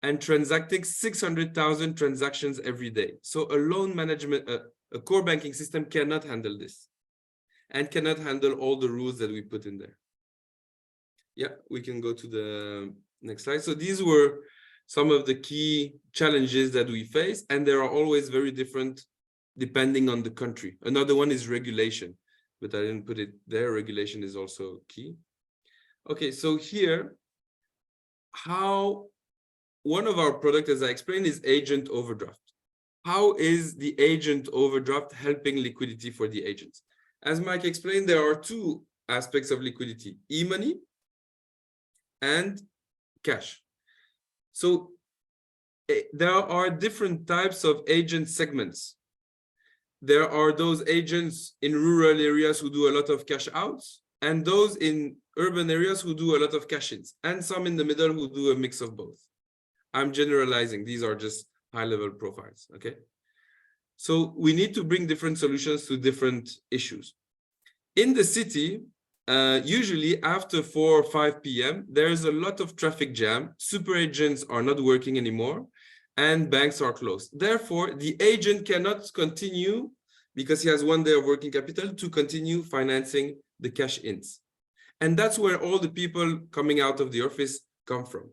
and transacting 600,000 transactions every day. So a loan management, a core banking system cannot handle this and cannot handle all the rules that we put in there. Yeah, we can go to the next slide. So these were some of the key challenges that we face, and they are always very different depending on the country. Another one is regulation, but I didn't put it there. Regulation is also key. Okay, so here, one of our products, as I explained, is agent overdraft. How is the agent overdraft helping liquidity for the agents? As Mike explained, there are two aspects of liquidity: e-money and cash. So there are different types of agent segments. There are those agents in rural areas who do a lot of cash outs, and those in urban areas who do a lot of cash-ins, and some in the middle who do a mix of both. I'm generalizing. These are just high-level profiles, okay? So we need to bring different solutions to different issues. In the city, usually after 4 or 5 p.m., there is a lot of traffic jam. Super agents are not working anymore, and banks are closed. Therefore, the agent cannot continue, because he has 1 day of working capital, to continue financing the cash-ins. And that's where all the people coming out of the office come from.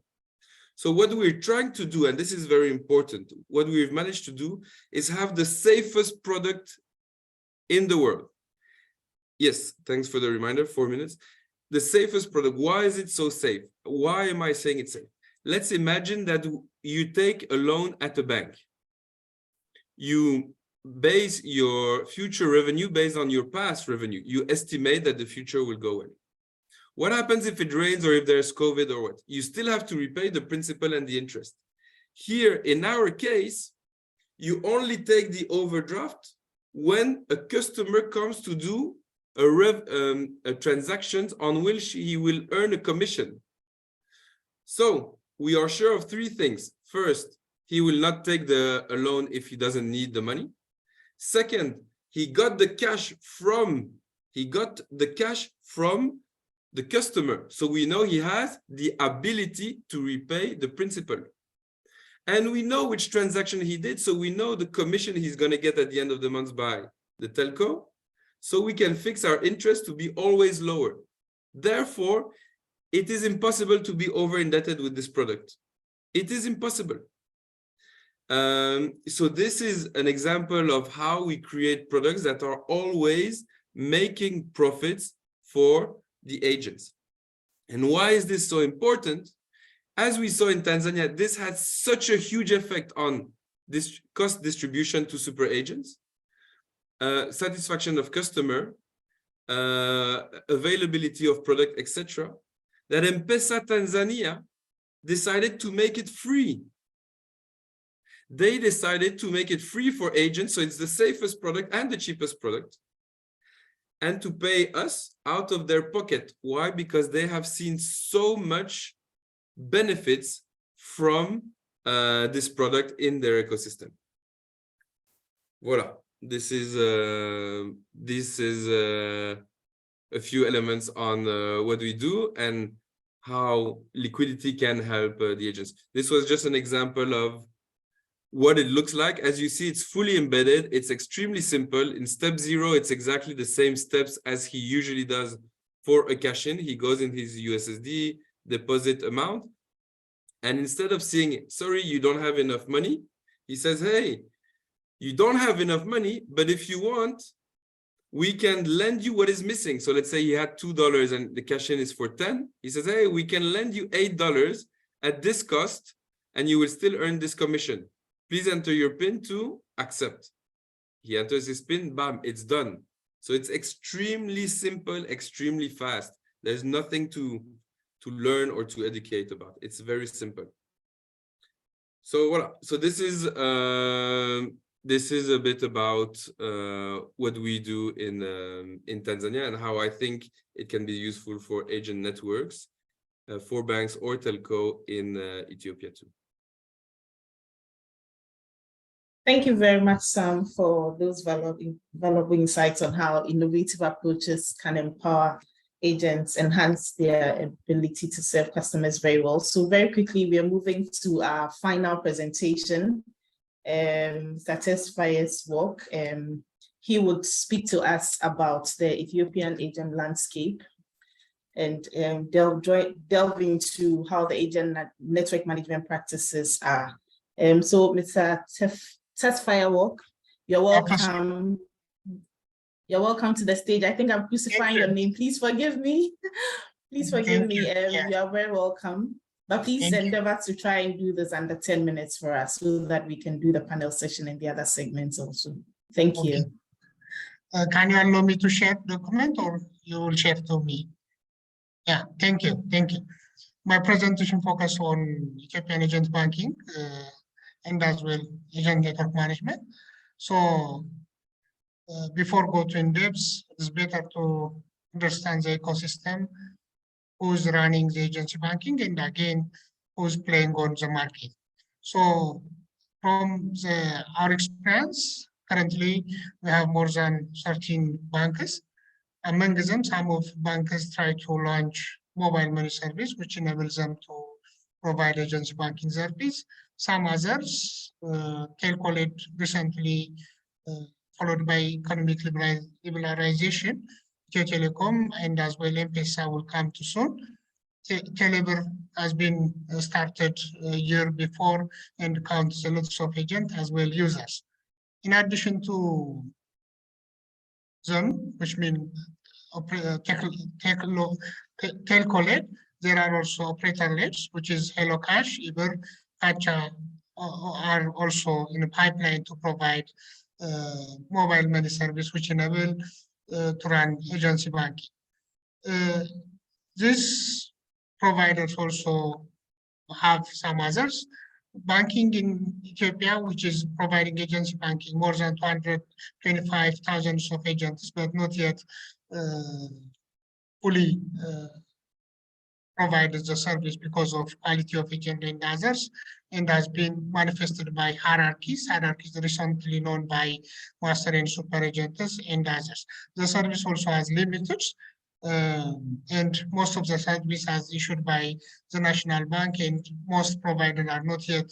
So what we're trying to do, and this is very important, what we've managed to do is have the safest product in the world. Yes, thanks for the reminder, 4 minutes. The safest product. Why is it so safe? Why am I saying it's safe? Let's imagine that you take a loan at a bank. You base your future revenue based on your past revenue. You estimate that the future will go away. What happens if it rains or if there's COVID or what? You still have to repay the principal and the interest. Here, in our case, you only take the overdraft when a customer comes to do a transaction on which he will earn a commission. So we are sure of 3 things. First, he will not take a loan if he doesn't need the money. Second, he got the cash from the customer. So we know he has the ability to repay the principal. And we know which transaction he did. So we know the commission he's going to get at the end of the month by the telco. So we can fix our interest to be always lower. Therefore, it is impossible to be over indebted with this product. It is impossible. So this is an example of how we create products that are always making profits for the agents. And why is this so important? As we saw in Tanzania, this had such a huge effect on this cost distribution to super agents, satisfaction of customer, availability of product, etc., that M-Pesa Tanzania decided to make it free. They decided to make it free for agents, so it's the safest product and the cheapest product, and to pay us out of their pocket. Why? Because they have seen so much benefits from this product in their ecosystem. Voila. This is a few elements on what we do and how liquidity can help the agents. This was just an example of what it looks like. As you see, it's fully embedded. It's extremely simple. In step 0, it's exactly the same steps as he usually does for a cash-in. He goes in his USSD deposit amount, and instead of saying, sorry, you don't have enough money, he says, hey, you don't have enough money, but if you want, we can lend you what is missing. So let's say he had $2 and the cash-in is for 10. He says, hey, we can lend you $8 at this cost, and you will still earn this commission. Please enter your PIN to accept. He enters his PIN, bam, it's done. So it's extremely simple, extremely fast. There's nothing to learn or to educate about. It's very simple. So voila. So this is a bit about what we do in Tanzania and how I think it can be useful for agent networks, for banks or telco in Ethiopia too. Thank you very much, Sam, for those valuable insights on how innovative approaches can empower agents, enhance their ability to serve customers very well. So very quickly, we are moving to our final presentation. Tafesework. He would speak to us about the Ethiopian agent landscape and delve into how the agent network management practices are. So Mr. Tafesework, you're welcome. You're welcome to the stage. I think I'm crucifying your name. Please forgive me. Please forgive me. You are very welcome. But please endeavor to try and do this under 10 minutes for us so that we can do the panel session and the other segments also. Thank you. Can you allow me to share the document or you will share to me? Yeah, thank you. Thank you. My presentation focused on Ethiopian agent banking and as well agent network management. So before go to in-depth, it's better to understand the ecosystem who's running the agency banking, and again, who's playing on the market. So from our experience, currently we have more than 13 bankers. Among them, some of bankers try to launch mobile money service, which enables them to provide agency banking service. Some others, calculate recently, followed by economic liberalization, Telecom and as well M-Pesa will come too soon. Telebir has been started a year before and counts a lot of agents as well users. In addition to them, which mean telco-led, there are also operator-led, which is Hello Cash, Uber, Pacha are also in a pipeline to provide mobile money service, which enable to run agency banking. These providers also have some others. Banking in Ethiopia, which is providing agency banking, more than 225,000 of agents, but not yet fully provided the service because of quality of agent and others, and has been manifested by hierarchies recently known by master and super agents and others. The service also has limits, and most of the service is issued by the National Bank, and most providers are not yet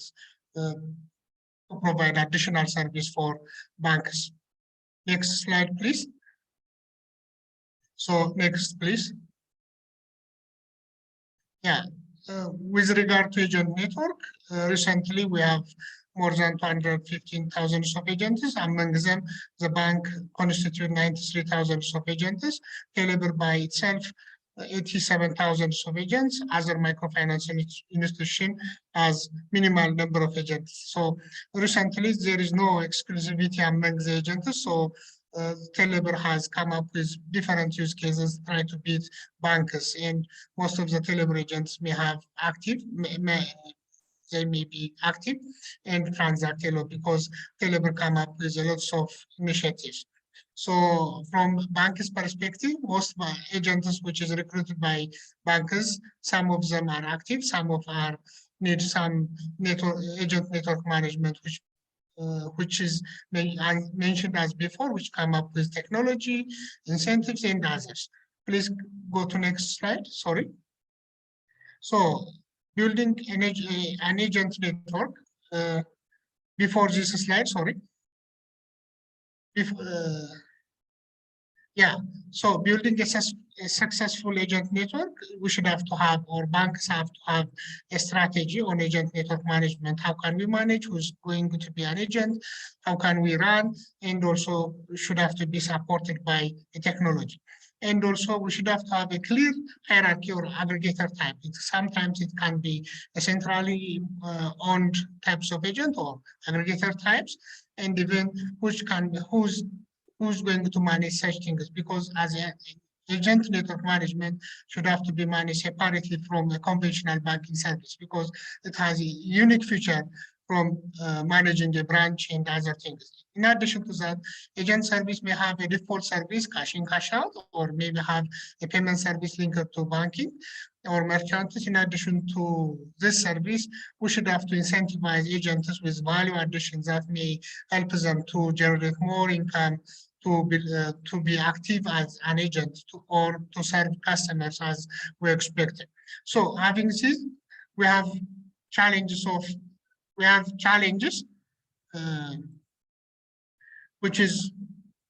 provide additional service for banks. Next slide, please. So next, please. Yeah, with regard to agent network, recently we have more than 215,000 of agents. Among them, the bank constitutes 93,000 of agents. Telebir by itself, 87,000 of agents. Other microfinance institution has minimal number of agents. So recently there is no exclusivity among the agents. So Telebir has come up with different use cases, try to beat bankers, and most of the Telebir agents may have active, they may be active and transact a lot because Telebir come up with a lot of initiatives. So from bankers' perspective, most agents which is recruited by bankers, some of them are active, some of are need some agent network management, which is mentioned as before, which come up with technology, incentives, and others. Please go to next slide. Sorry. So building an agent network. Before this slide, sorry. Yeah, so building a successful agent network, we should have to have, or banks have to have a strategy on agent network management. How can we manage who's going to be an agent? How can we run? And also should have to be supported by the technology. And also we should have to have a clear hierarchy or aggregator type. Sometimes it can be a centrally owned types of agent or aggregator types, and even who's going to manage such things, because as an agent network management should have to be managed separately from a conventional banking service, because it has a unique feature from managing a branch and other things. In addition to that, agent service may have a default service, cash in, cash out, or maybe have a payment service linked to banking or merchants. In addition to this service, we should have to incentivize agents with value additions that may help them to generate more income, to be active as an agent, or to serve customers as we expected. So having this, we have challenges, which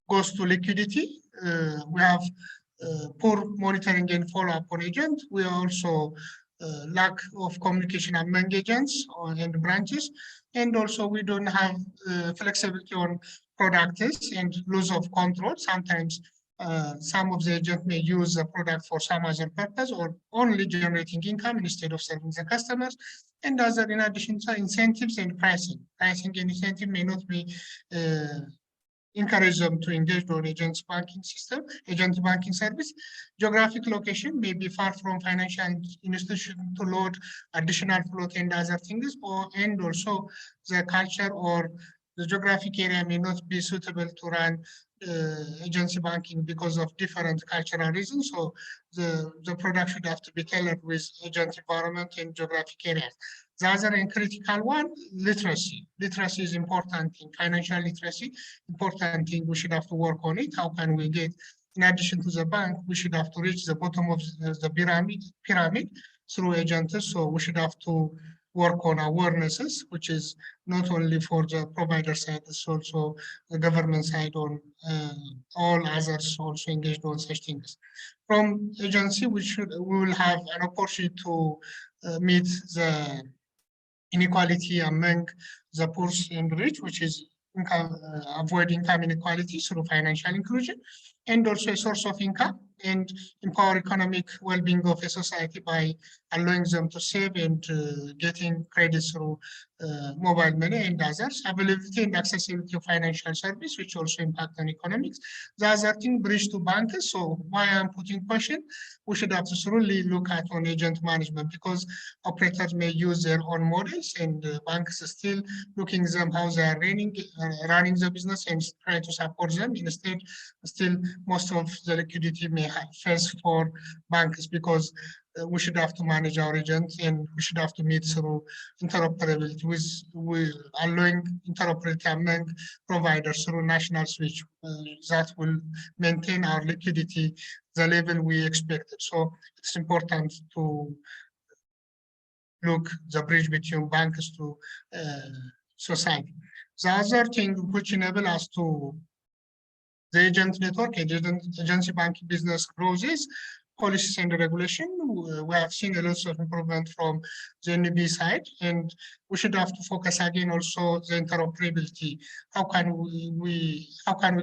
goes to liquidity. We have poor monitoring and follow-up on agent. We also lack of communication among agents and branches, and also we don't have flexibility on products and loss of control. Sometimes some of the agents may use the product for some other purpose or only generating income instead of serving the customers. And other, in addition to incentives and pricing. Pricing and incentive may not be encourage them to engage on agent's banking system, agent banking service. Geographic location may be far from financial institution to load additional float and other things, and also the culture or the geographic area may not be suitable to run agency banking because of different cultural reasons. So the product should have to be tailored with agent environment and geographic areas. The other and critical one, literacy. Literacy is important thing, financial literacy, important thing. We should have to work on it. How can we get, in addition to the bank, we should have to reach the bottom of the pyramid through agents. So we should have to work on awarenesses, which is not only for the provider side, it's also the government side on all others also engaged on such things. From agency, we will have an opportunity to meet the inequality among the poor and rich, which is avoid income inequality through financial inclusion, and also a source of income, and empower economic well-being of a society by allowing them to save and getting credit through mobile money and others. Availability and accessibility of financial service, which also impact on economics. The other thing, bridge to bankers. So why I'm putting question, we should have to thoroughly look at on agent management, because operators may use their own models, and banks are still looking at them how they are running the business and try to support them. Instead, still most of the liquidity may face for banks, because we should have to manage our agents, and we should have to meet through interoperability with allowing interoperability among providers through national switch that will maintain our liquidity the level we expected. So it's important to look the bridge between banks to society. The other thing which enable us to the agent network, agency banking business grows is policies and regulation. We have seen a lot of improvement from the NEB side, and we should have to focus again also the interoperability. How can we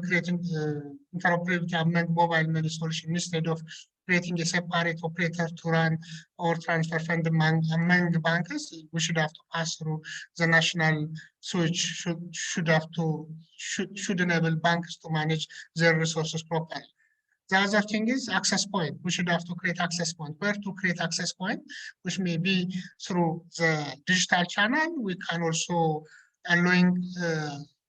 create interoperability among mobile money solution instead of creating a separate operator to run or transfer fund among the bankers? We should have to pass through the national switch. Should enable banks to manage their resources properly. The other thing is access point. We should have to create access point. Where to create access point, which may be through the digital channel. We can also allowing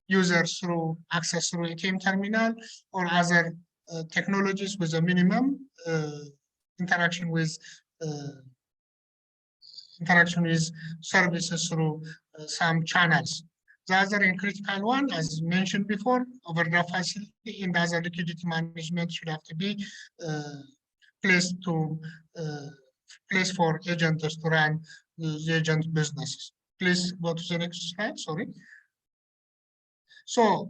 users through access through ATM terminal or other technologies with a minimum interaction with services through some channels. The other and critical one, as mentioned before, overdraft facility and other liquidity management should have to be placed for agents to run the agent businesses. Please go to the next slide, sorry. So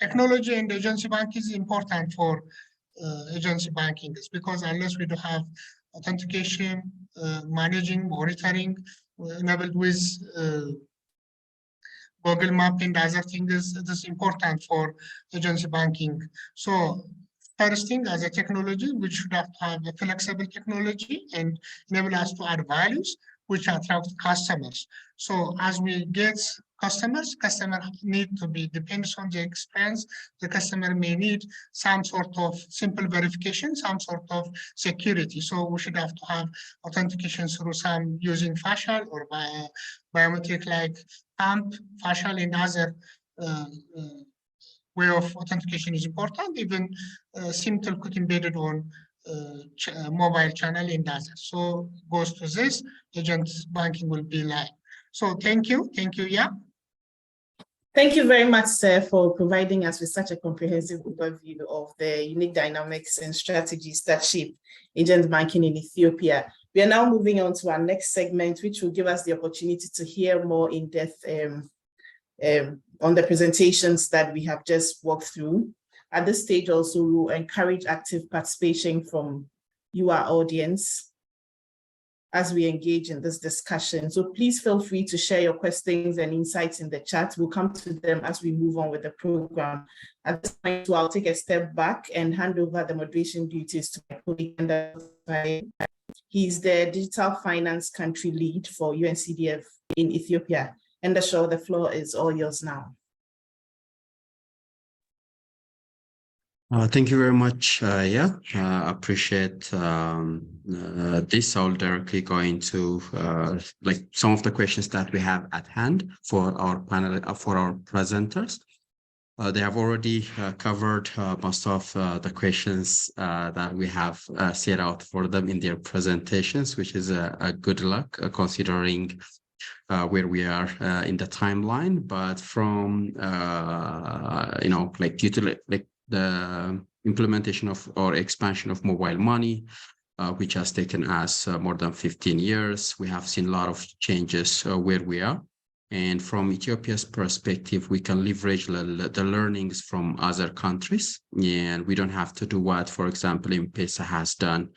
technology and agency banking is important for agency banking, because unless we do have authentication, managing, monitoring, enabled with Google Map and other things, it is important for agency banking. So first thing, as a technology, we should have to have a flexible technology and enable us to add values which attract customers. So as we get customers need to be, depends on the experience. The customer may need some sort of simple verification, some sort of security. So we should have to have authentication through some using facial or biometric like AMP, facial, and other way of authentication is important. Even simple could embedded on mobile channel and others. So goes to this, agent banking will be live. So thank you, yeah. Thank you very much, sir, for providing us with such a comprehensive overview of the unique dynamics and strategies that shape agent banking in Ethiopia. We are now moving on to our next segment, which will give us the opportunity to hear more in depth on the presentations that we have just walked through. At this stage also, we will encourage active participation from you, our audience, as we engage in this discussion. So please feel free to share your questions and insights in the chat. We'll come to them as we move on with the program. At this point, I'll take a step back and hand over the moderation duties to my colleague. He's the Digital Finance Country Lead for UNCDF in Ethiopia. Endashaw, the floor is all yours now. Thank you very much. Appreciate this. I'll directly go into like some of the questions that we have at hand for our panel, for our presenters. They have already covered most of the questions that we have set out for them in their presentations, which is a good luck considering where we are in the timeline. But from due to the implementation of or expansion of mobile money, which has taken us more than 15 years, we have seen a lot of changes where we are. And from Ethiopia's perspective, we can leverage the learnings from other countries, and we don't have to do what, for example, M-Pesa has done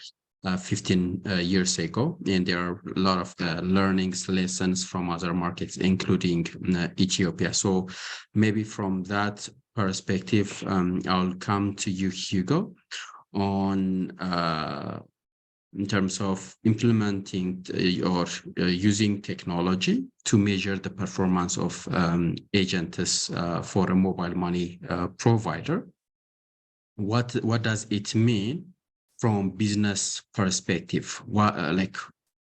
15 years ago. And there are a lot of learnings, lessons from other markets, including Ethiopia. So maybe from that perspective, I'll come to you, Hugo, on in terms of implementing or using technology to measure the performance of agents for a mobile money provider. What does it mean from business perspective? What like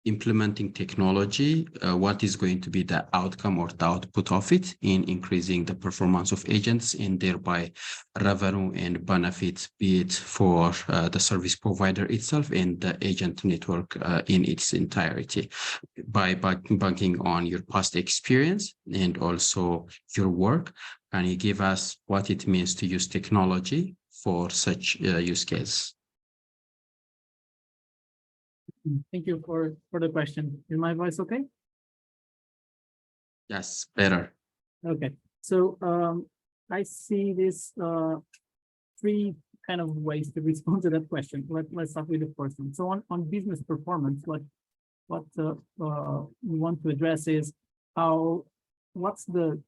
implementing technology, what is going to be the outcome or the output of it in increasing the performance of agents and thereby revenue and benefits, be it for the service provider itself and the agent network in its entirety, by banking on your past experience and also your work. Can you give us what it means to use technology for such use case? Thank you for the question. Is my voice okay? Yes, better. Okay, so I see this three kind of ways to respond to that question. Let's start with the first one. So on business performance, what we want to address is what's the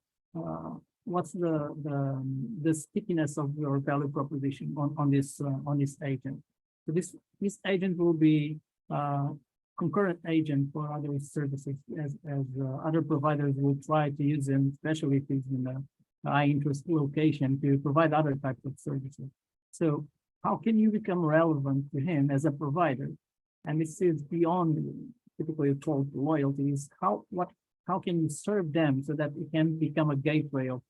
stickiness of your value proposition on this agent. So this agent will be concurrent agent for other services as other providers will try to use them, especially if it's in a high interest location, to provide other types of services. So how can you become relevant to him as a provider? And this is beyond typically called loyalties. How can you serve them so that it can become a gateway of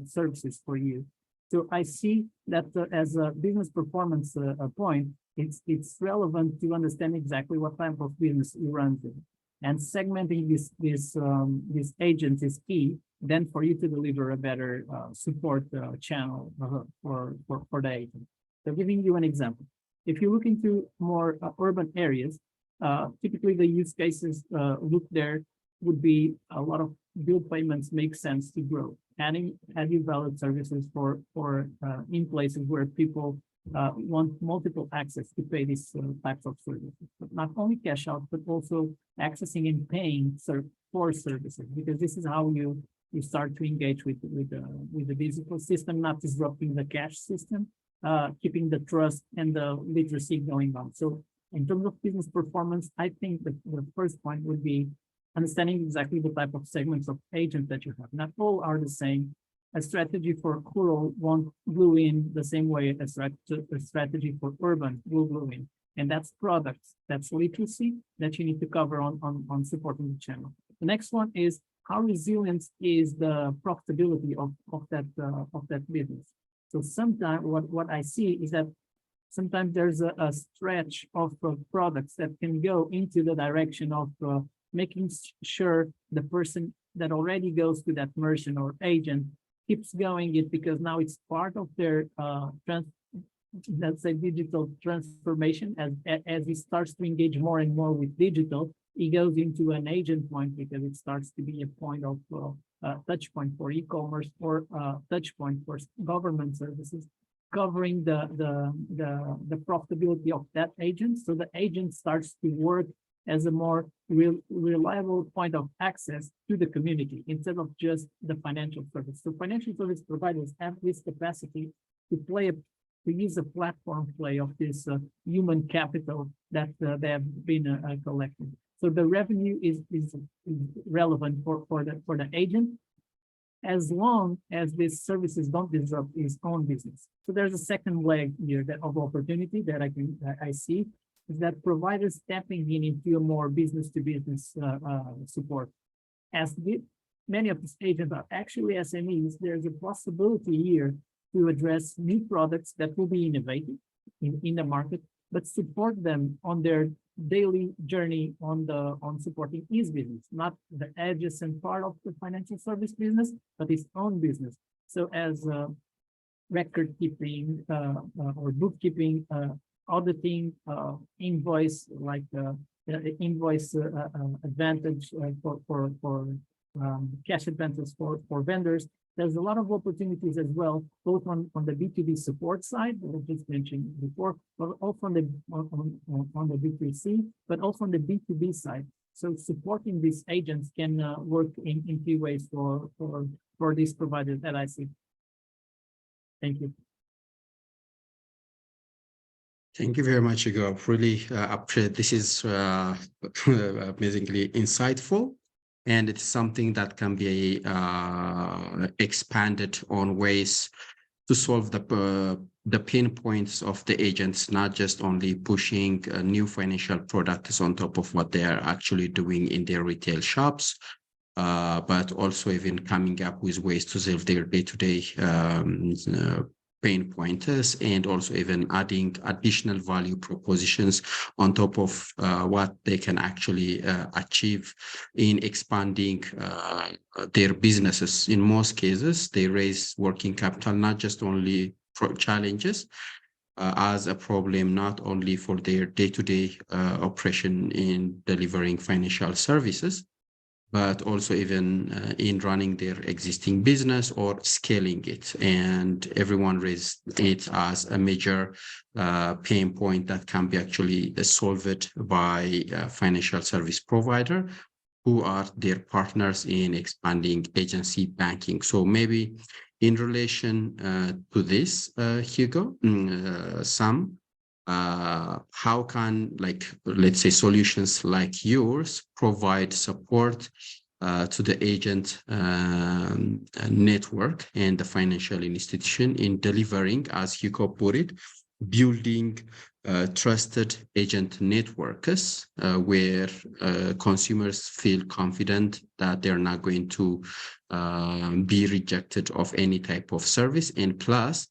services for you? So I see that as a business performance point, it's relevant to understand exactly what type of business you run to, and segmenting this agent is key. Then for you to deliver a better support channel for the agent. So giving you an example, if you look into more urban areas, typically the use cases look there would be a lot of bill payments make sense to grow, adding valid services for in places where people want multiple access to pay these types of services, but not only cash out, but also accessing and paying for services, because this is how you start to engage with the digital system, not disrupting the cash system, keeping the trust and the literacy going on. So in terms of business performance, I think that the first point would be understanding exactly the type of segments of agents that you have. Not all are the same. A strategy for rural won't glue in the same way as a strategy for urban will glue in. And that's products, that's literacy that you need to cover on supporting the channel. The next one is how resilient is the profitability of that business. So sometimes what I see is that sometimes there's a stretch of products that can go into the direction of making sure the person that already goes to that merchant or agent keeps going it, because now it's part of their let's say digital transformation. As he starts to engage more and more with digital, he goes into an agent point because it starts to be a point of touch point for e-commerce or touch point for government services, covering the profitability of that agent. So the agent starts to work as a more reliable point of access to the community instead of just the financial service. So financial service providers have this capacity to use a platform play of this human capital that they have been collecting. So the revenue is relevant for the agent. as long as these services don't disrupt his own business. So there's a second leg here of opportunity that I see, is that providers stepping into a more business-to-business support. As many of these agents are actually SMEs, there's a possibility here to address new products that will be innovative in the market, but support them on their daily journey on supporting his business, not the adjacent part of the financial service business, but his own business. So as record keeping or bookkeeping, auditing, invoice, like invoice advantage for cash advantage for vendors. There's a lot of opportunities as well, both on the B2B support side, that I just mentioned before, but also on the B2C, but also on the B2B side. So supporting these agents can work in two ways for these providers that I see. Thank you. Thank you very much, Hugo. Really appreciate this. Is amazingly insightful. And it's something that can be expanded on ways to solve the pain points of the agents, not just only pushing new financial products on top of what they are actually doing in their retail shops, but also even coming up with ways to solve their day-to-day pain pointers, and also even adding additional value propositions on top of what they can actually achieve in expanding their businesses. In most cases, they raise working capital, not just only for challenges as a problem, not only for their day-to-day operation in delivering financial services, but also even in running their existing business or scaling it. And everyone raised it as a major pain point that can be actually solved by a financial service provider who are their partners in expanding agency banking. So maybe in relation to this, Hugo, how can, like, let's say, solutions like yours provide support to the agent network and the financial institution in delivering, as Hugo put it, building trusted agent networks where consumers feel confident that they're not going to be rejected of any type of service, and plus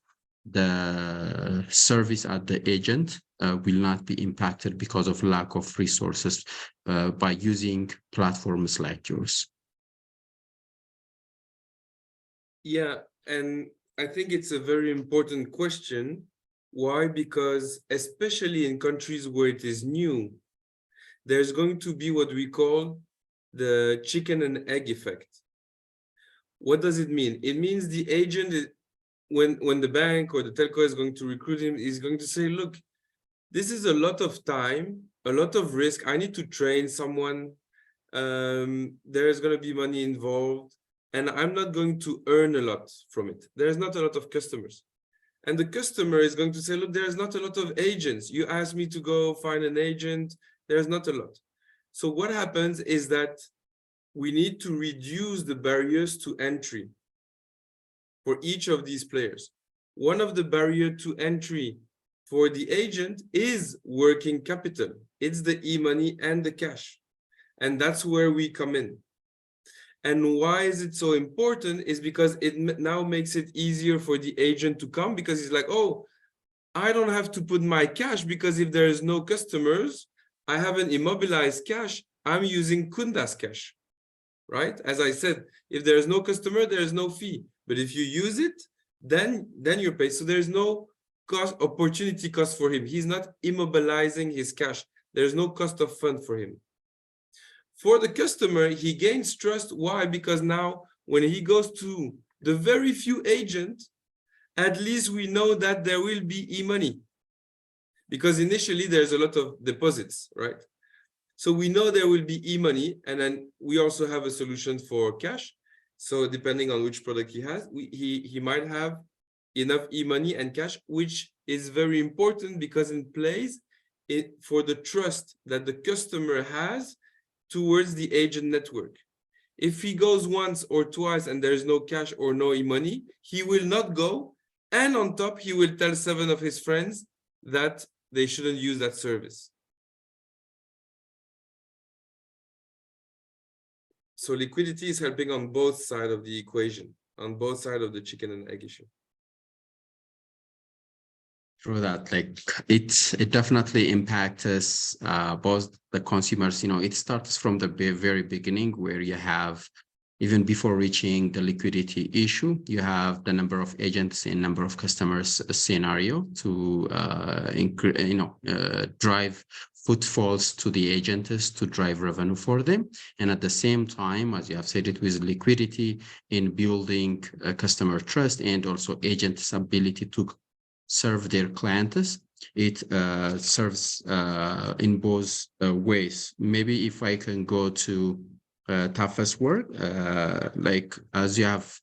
the service at the agent will not be impacted because of lack of resources by using platforms like yours? Yeah, and I think it's a very important question. Why? Because especially in countries where it is new, there's going to be what we call the chicken and egg effect. What does it mean? It means the agent is, when the bank or the telco is going to recruit him, is going to say, look, this is a lot of time, a lot of risk. I need to train someone. There's going to be money involved, and I'm not going to earn a lot from it. There's not a lot of customers. And the customer is going to say, look, there's not a lot of agents. You asked me to go find an agent. There's not a lot. So what happens is that we need to reduce the barriers to entry for each of these players. One of the barriers to entry for the agent is working capital. It's the e-money and the cash. And that's where we come in. And why is it so important is because it now makes it easier for the agent to come, because he's like, oh, I don't have to put my cash, because if there is no customers, I have an immobilized cash. I'm using Kuunda's cash, right? As I said, if there is no customer, there is no fee. But if you use it, then you're paid. So there's no opportunity cost for him. He's not immobilizing his cash. There's no cost of fund for him. For the customer, he gains trust. Why? Because now when he goes to the very few agents, at least we know that there will be e-money. Because initially there's a lot of deposits, right? So we know there will be e-money, and then we also have a solution for cash. So depending on which product he has, he might have enough e-money and cash, which is very important because it plays for the trust that the customer has towards the agent network. If he goes once or twice and there is no cash or no e-money, he will not go. And on top, he will tell 7 of his friends that they shouldn't use that service. So liquidity is helping on both sides of the equation, on both sides of the chicken and egg issue. Through that, like it definitely impacts us, both the consumers. It starts from the very beginning, where you have, even before reaching the liquidity issue, you have the number of agents and number of customers scenario to drive footfalls to the agents to drive revenue for them. And at the same time, as you have said, it with liquidity in building customer trust and also agents' ability to serve their clients. It serves in both ways. Maybe if I can go to Tafesework, like as you have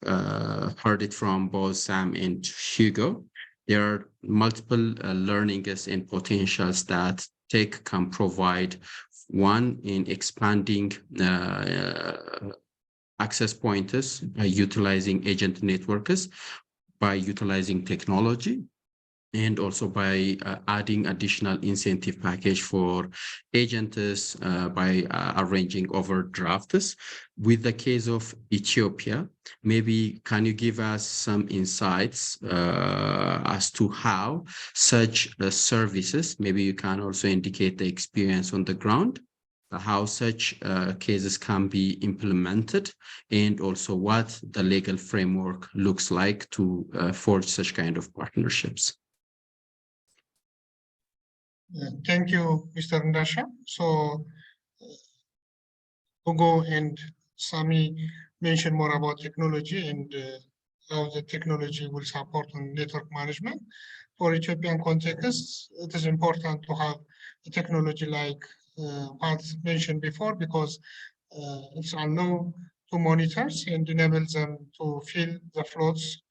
heard it from both Sam and Hugo, there are multiple learnings and potentials that tech can provide. One, in expanding access points by utilizing agent networks, by utilizing technology, and also by adding additional incentive package for agents by arranging overdrafts. With the case of Ethiopia, maybe can you give us some insights as to how such services, maybe you can also indicate the experience on the ground, how such cases can be implemented, and also what the legal framework looks like to forge such kind of partnerships. Thank you, Mr. Ndasha. So Hugo and Sami mentioned more about technology and how the technology will support on network management. For Ethiopian context, it is important to have a technology like what mentioned before, because it's allowed to monitor and enables them to fill the floats.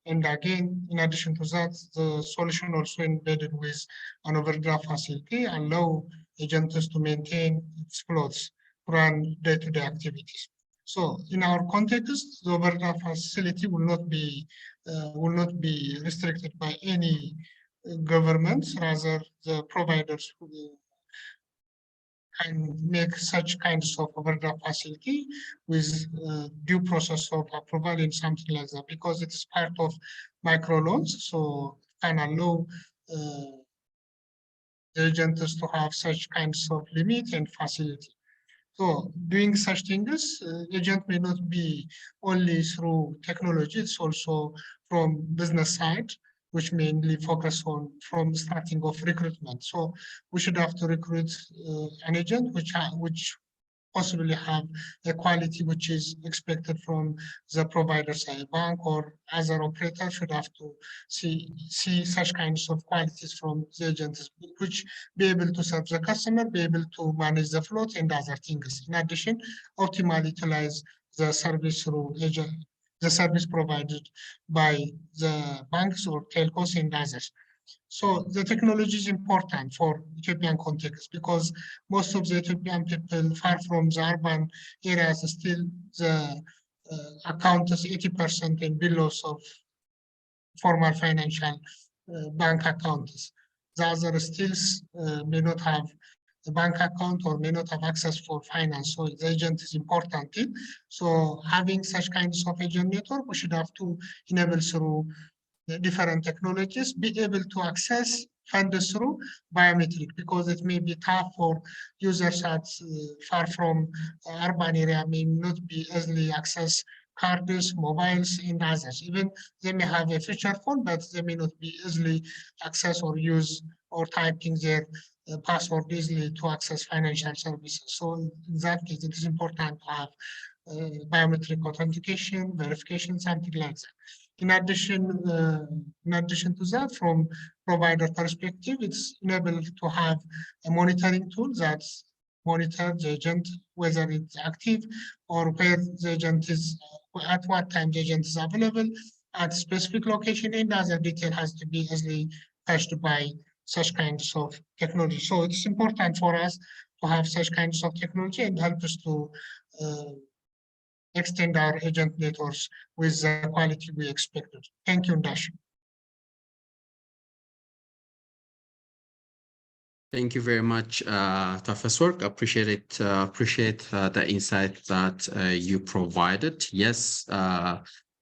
And again, in addition to that, the solution also embedded with an overdraft facility allow agents to maintain its floats, run day-to-day activities. So in our context, the overdraft facility will not be restricted by any governments. Rather, the providers can make such kinds of overdraft facility with due process of approval in something like that, because it is part of microloans, so can allow the agents to have such kinds of limit and facility. So doing such things, agent may not be only through technology, it's also from business side, which mainly focus on from starting of recruitment. So we should have to recruit an agent which possibly have a quality which is expected from the provider, say bank or other operator should have to see such kinds of qualities from the agents, which be able to serve the customer, be able to manage the float and other things. In addition, optimally utilize the service through agent, the service provided by the banks or telcos and others. So the technology is important for Ethiopian context, because most of the Ethiopian people far from the urban areas still the account is 80% and below of formal financial bank accounts. The other still may not have a bank account or may not have access for finance. So the agent is important. So having such kinds of agent network, we should have to enable through the different technologies, be able to access funds through biometric, because it may be tough for users at far from urban area, may not be easily access cards, mobiles, and others. Even they may have a feature phone, but they may not be easily access or use or typing their password easily to access financial services. So in that case, it is important to have biometric authentication, verification, something like that. In addition to that, from provider perspective, it's enabled to have a monitoring tool that monitor the agent, whether it's active or where the agent is, at what time the agent is available at specific location, and other detail has to be easily touched by such kinds of technology. So it's important for us to have such kinds of technology and help us to extend our agent networks with the quality we expected. Thank you, Ndash. Thank you very much, Tafesework. Appreciate the insight that you provided. Yes,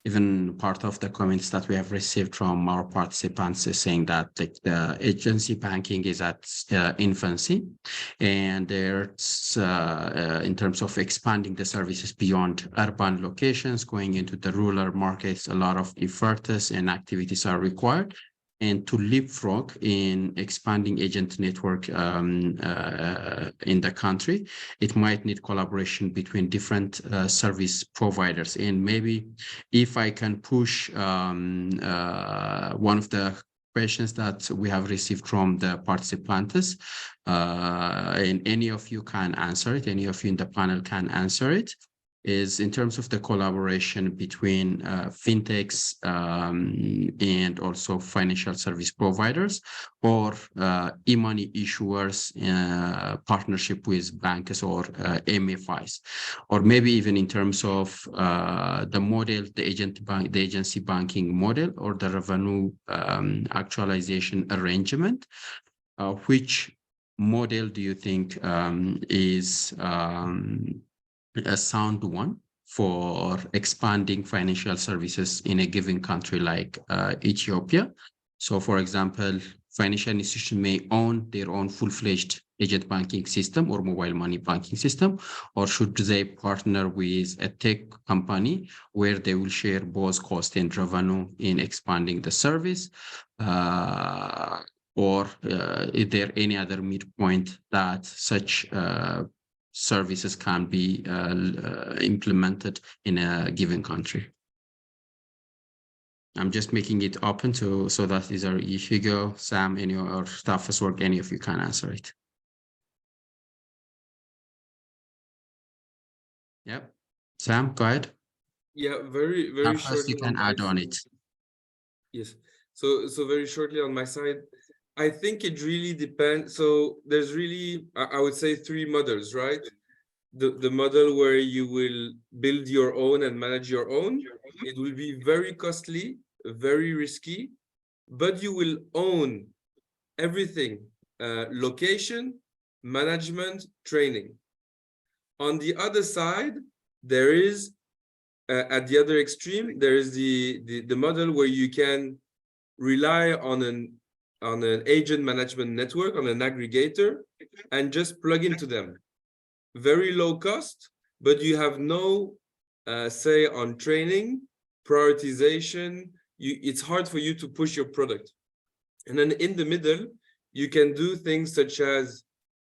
even part of the comments that we have received from our participants is saying that the agency banking is at infancy, and there's in terms of expanding the services beyond urban locations, going into the rural markets, a lot of efforts and activities are required. And to leapfrog in expanding agent network in the country, it might need collaboration between different service providers. And maybe if I can push one of the questions that we have received from the participants, and any of you can answer it, any of you in the panel can answer it, is in terms of the collaboration between fintechs and also financial service providers, or e-money issuers, partnership with banks or MFIs, or maybe even in terms of the model, the agency banking model, or the revenue actualization arrangement. Which model do you think is a sound one for expanding financial services in a given country like Ethiopia? So, for example, financial institutions may own their own full-fledged agent banking system or mobile money banking system, or should they partner with a tech company where they will share both cost and revenue in expanding the service? Or is there any other midpoint that such services can be implemented in a given country? I'm just making it open so that either Hugo, Sam, any or Tafesework, any of you can answer it. Yep. Sam, go ahead. Yeah, very shortly. You can add on it. Yes. So very shortly on my side, I think it really depends. So there's really, I would say, three models, right? The model where you will build your own and manage your own. It will be very costly, very risky, but you will own everything, location, management, training. On the other side, there is, at the other extreme, there is the model where you can rely on an agent management network, on an aggregator, and just plug into them. Very low cost, but you have no say on training, prioritization. It's hard for you to push your product. And then in the middle, you can do things such as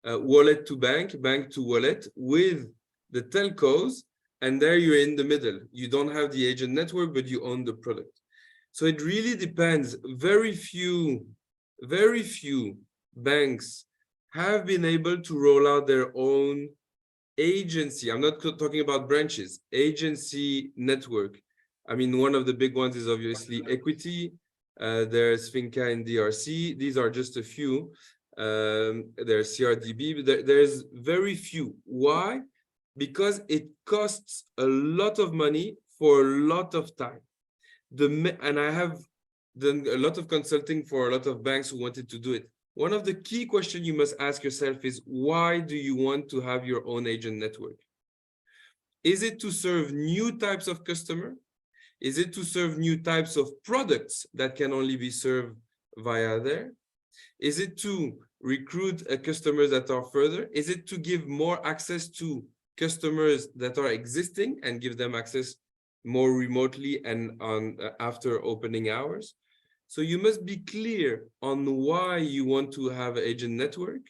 wallet to bank, bank to wallet with the telcos, and there you're in the middle. You don't have the agent network, but you own the product. So it really depends. Very few banks have been able to roll out their own agency. I'm not talking about branches, agency network. I mean, one of the big ones is obviously Equity. There's Finca in DRC. These are just a few. There's CRDB, but there's very few. Why? Because it costs a lot of money for a lot of time. And I have done a lot of consulting for a lot of banks who wanted to do it. One of the key questions you must ask yourself is, why do you want to have your own agent network? Is it to serve new types of customer? Is it to serve new types of products that can only be served via there? Is it to recruit customers that are further? Is it to give more access to customers that are existing and give them access more remotely and on after opening hours? So you must be clear on why you want to have an agent network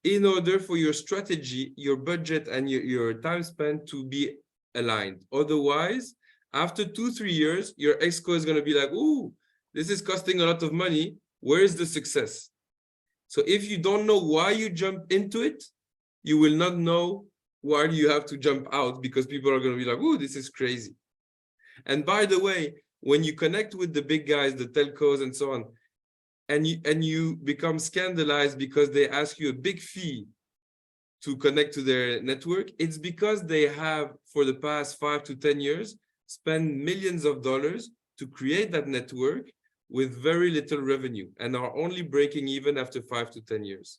in order for your strategy, your budget, and your time spent to be aligned. Otherwise, after 2-3 years, your exco is going to be like, "Ooh, this is costing a lot of money. Where is the success?" So if you don't know why you jump into it, you will not know why you have to jump out, because people are going to be like, "Ooh, this is crazy." And by the way, when you connect with the big guys, the telcos and so on, and you become scandalized because they ask you a big fee to connect to their network, it's because they have, for the past 5 to 10 years, spent millions of dollars to create that network with very little revenue and are only breaking even after 5 to 10 years.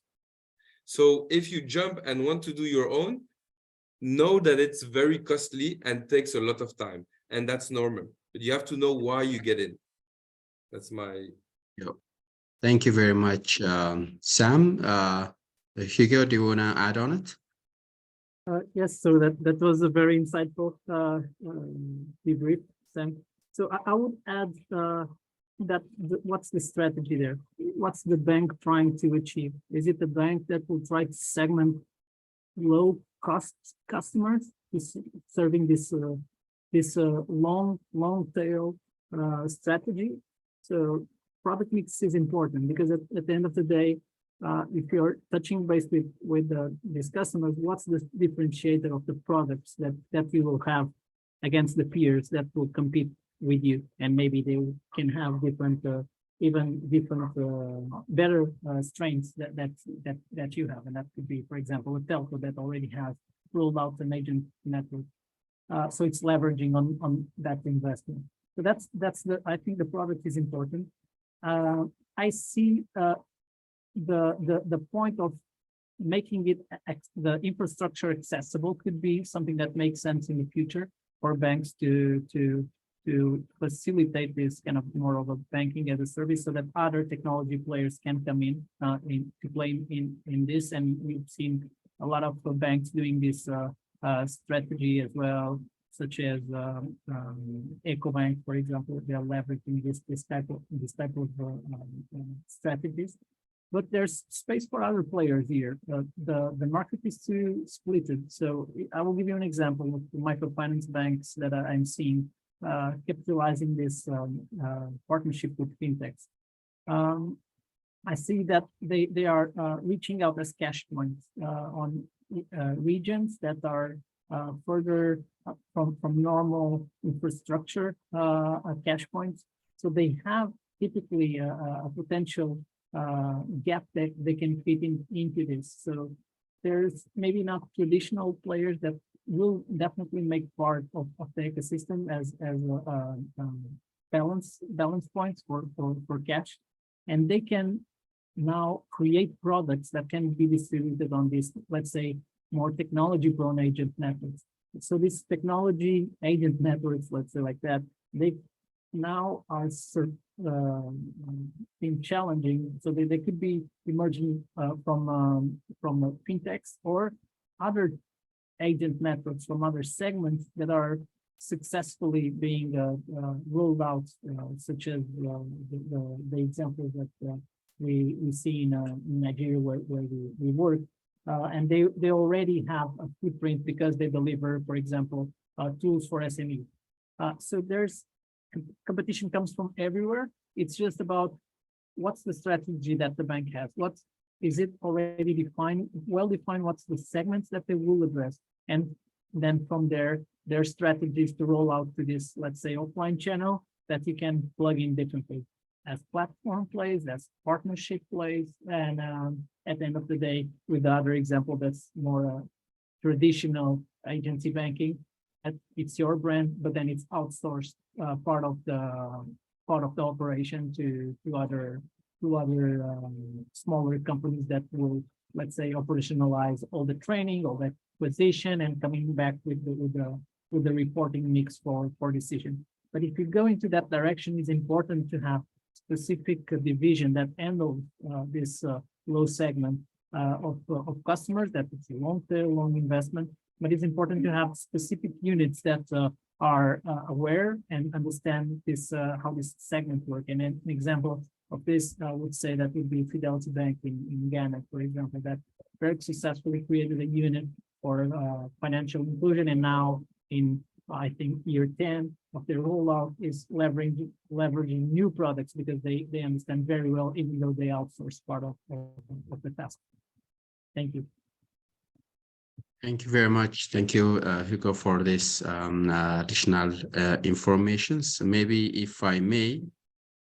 So if you jump and want to do your own, know that it's very costly and takes a lot of time, and that's normal. But you have to know why you get in. That's my... Yep. Thank you very much, Sam. Hugo, do you want to add on it? Yes, so that was a very insightful debrief, Sam. So I would add what's the strategy there? What's the bank trying to achieve? Is it a bank that will try to segment low-cost customers, serving this long tail strategy? So product mix is important because at the end of the day, if you're touching base with these customers, what's the differentiator of the products that you will have against the peers that will compete with you, and maybe they can have different, better strengths that you have, and that could be, for example, a telco that already has rolled out an agent network, so it's leveraging on that investment. So I think the product is important. I see the point of making it the infrastructure accessible could be something that makes sense in the future for banks to facilitate this kind of more of a banking as a service, so that other technology players can come in to play in this. And we've seen a lot of banks doing this strategy as well, such as EcoBank, for example. They are leveraging this type of strategies. But there's space for other players here. The market is too splitted. So I will give you an example of the microfinance banks that I'm seeing capitalizing this partnership with fintechs. I see that they are reaching out as cash points on regions that are further from normal infrastructure cash points. So they have typically a potential gap that they can fit into this. So there's maybe not traditional players that will definitely make part of the ecosystem as balance points for cash, and they can now create products that can be distributed on these, let's say, more technology-prone agent networks. So these technology agent networks, let's say like that, they now are being challenging. So they could be emerging from fintechs or other agent networks from other segments that are successfully being rolled out, such as the examples that we see in Nigeria where we work, and they already have a footprint because they deliver, for example, tools for SME. So there's competition comes from everywhere. It's just about what's the strategy that the bank has. Is it already defined, well defined? What's the segments that they will address? And then from there, their strategies to roll out to this, let's say, offline channel that you can plug in differently as platform plays, as partnership plays, and at the end of the day, with the other example that's more traditional agency banking, it's your brand, but then it's outsourced part of the operation to other smaller companies that will, let's say, operationalize all the training, all the acquisition, and coming back with the reporting mix for decision. But if you go into that direction, it's important to have specific division that handles this low segment of customers. That it's a long tail, long investment. But it's important to have specific units that are aware and understand this how this segment work. And an example of this, I would say that would be Fidelity Bank in Ghana, for example, that very successfully created a unit for financial inclusion, and now in I think year 10 of their rollout is leveraging new products because they understand very well, even though they outsource part of the task. Thank you. Thank you very much. Thank you, Hugo, for this additional information. So maybe if I may,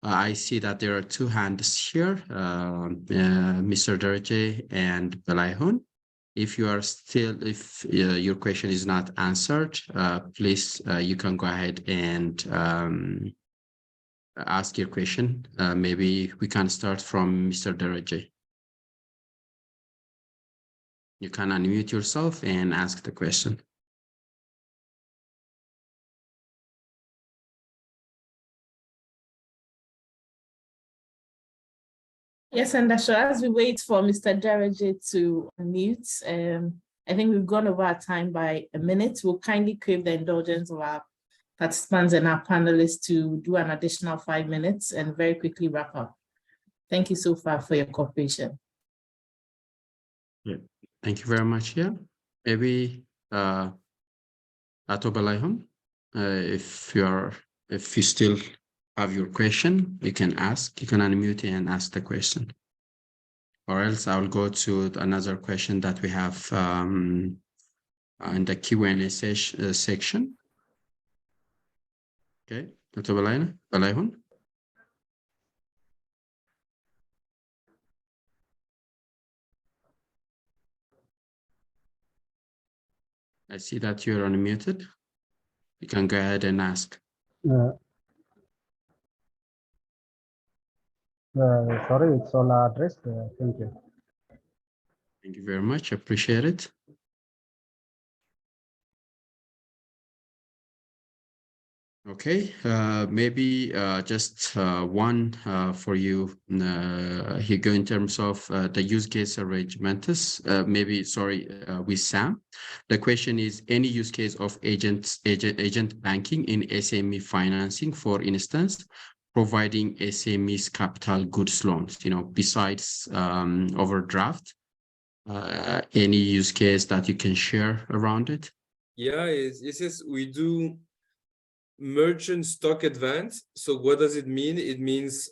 I see that there are two hands here, Mr. Derje and Belayhun. If you are still, if your question is not answered, please, you can go ahead and ask your question. Maybe we can start from Mr. Daraje. You can unmute yourself and ask the question. Yes, and so as we wait for Mr. Daraje to unmute, I think we've gone over our time by a minute. We'll kindly crave the indulgence of our participants and our panelists to do an additional 5 minutes and very quickly wrap up. Thank you so far for your cooperation. Yeah, thank you very much. Yeah, maybe Ato Balaihan, if you still have your question, you can ask. You can unmute and ask the question, or else I will go to another question that we have in the Q&A section. Okay, Ato Balaihan. I see that you're unmuted. You can go ahead and ask. Sorry, it's all addressed. Thank you. Thank you very much. Appreciate it. Okay, maybe just one for you, Hugo, in terms of the use case arrangements. Maybe, sorry, with Sam. The question is, any use case of agent banking in SME financing, for instance, providing SMEs capital goods loans, besides overdraft, any use case that you can share around it? Yeah, yes, we do merchant stock advance. So what does it mean? It means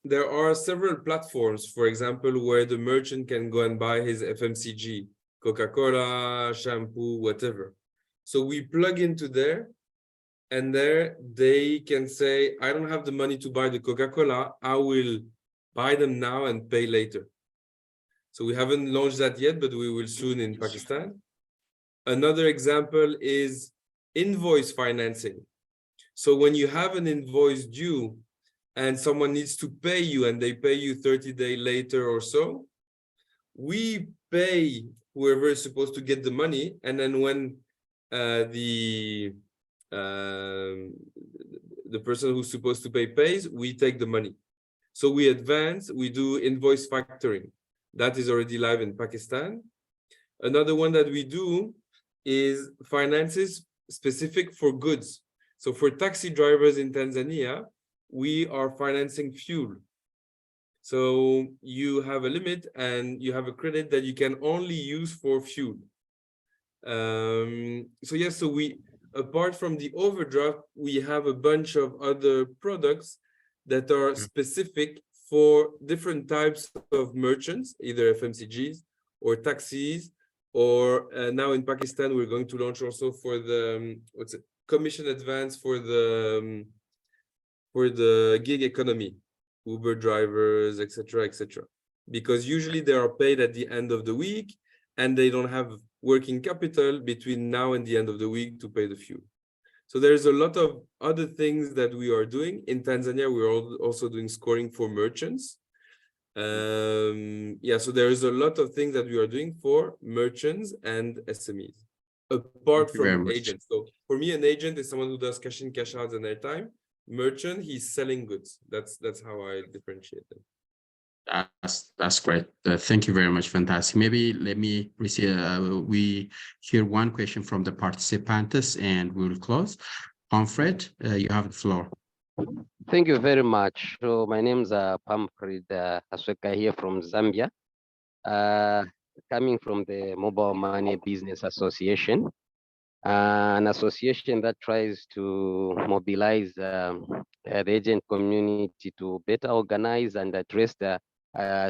there are several platforms, for example, where the merchant can go and buy his FMCG, Coca-Cola, shampoo, whatever. So we plug into there, and there they can say, I don't have the money to buy the Coca-Cola, I will buy them now and pay later. So we haven't launched that yet, but we will soon in Pakistan. Another example is invoice financing. So when you have an invoice due and someone needs to pay you and they pay you 30 days later or so, we pay whoever is supposed to get the money. And then when the person who's supposed to pay pays, we take the money. So we advance, we do invoice factoring. That is already live in Pakistan. Another one that we do is finances specific for goods. So for taxi drivers in Tanzania, we are financing fuel. So you have a limit and you have a credit that you can only use for fuel. So yes, so we, apart from the overdraft, we have a bunch of other products that are specific for different types of merchants, either FMCGs or taxis, or now in Pakistan, we're going to launch also for the, commission advance for the gig economy, Uber drivers, etc., etc. Because usually they are paid at the end of the week and they don't have working capital between now and the end of the week to pay the fuel. So there's a lot of other things that we are doing. In Tanzania, we're also doing scoring for merchants. Yeah, so there is a lot of things that we are doing for merchants and SMEs. Apart from agents. So for me, an agent is someone who does cash in, cash out and airtime. Merchant, he's selling goods. That's how I differentiate them. That's great. Thank you very much. Fantastic. Maybe let me receive, we hear one question from the participants and we'll close. Pomfret, you have the floor. Thank you very much. So my name is Pomfret Hasweka here from Zambia. Coming from the Mobile Money Business Association, an association that tries to mobilize the agent community to better organize and address the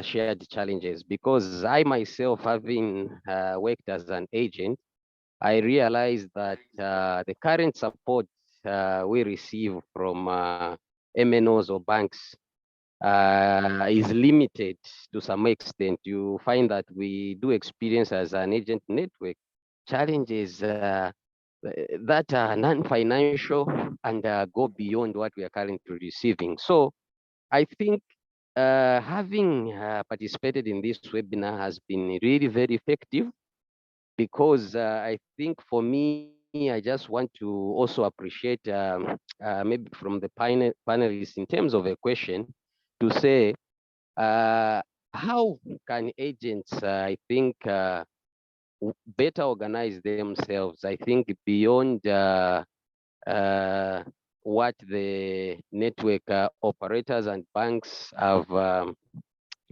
shared challenges. Because I myself, having worked as an agent, I realized that the current support we receive from MNOs or banks is limited to some extent. You find that we do experience as an agent network challenges that are non-financial and go beyond what we are currently receiving. So I think having participated in this webinar has been really very effective, because I think for me, I just want to also appreciate maybe from the panelists in terms of a question to say, how can agents, I think, better organize themselves? I think beyond what the network operators and banks have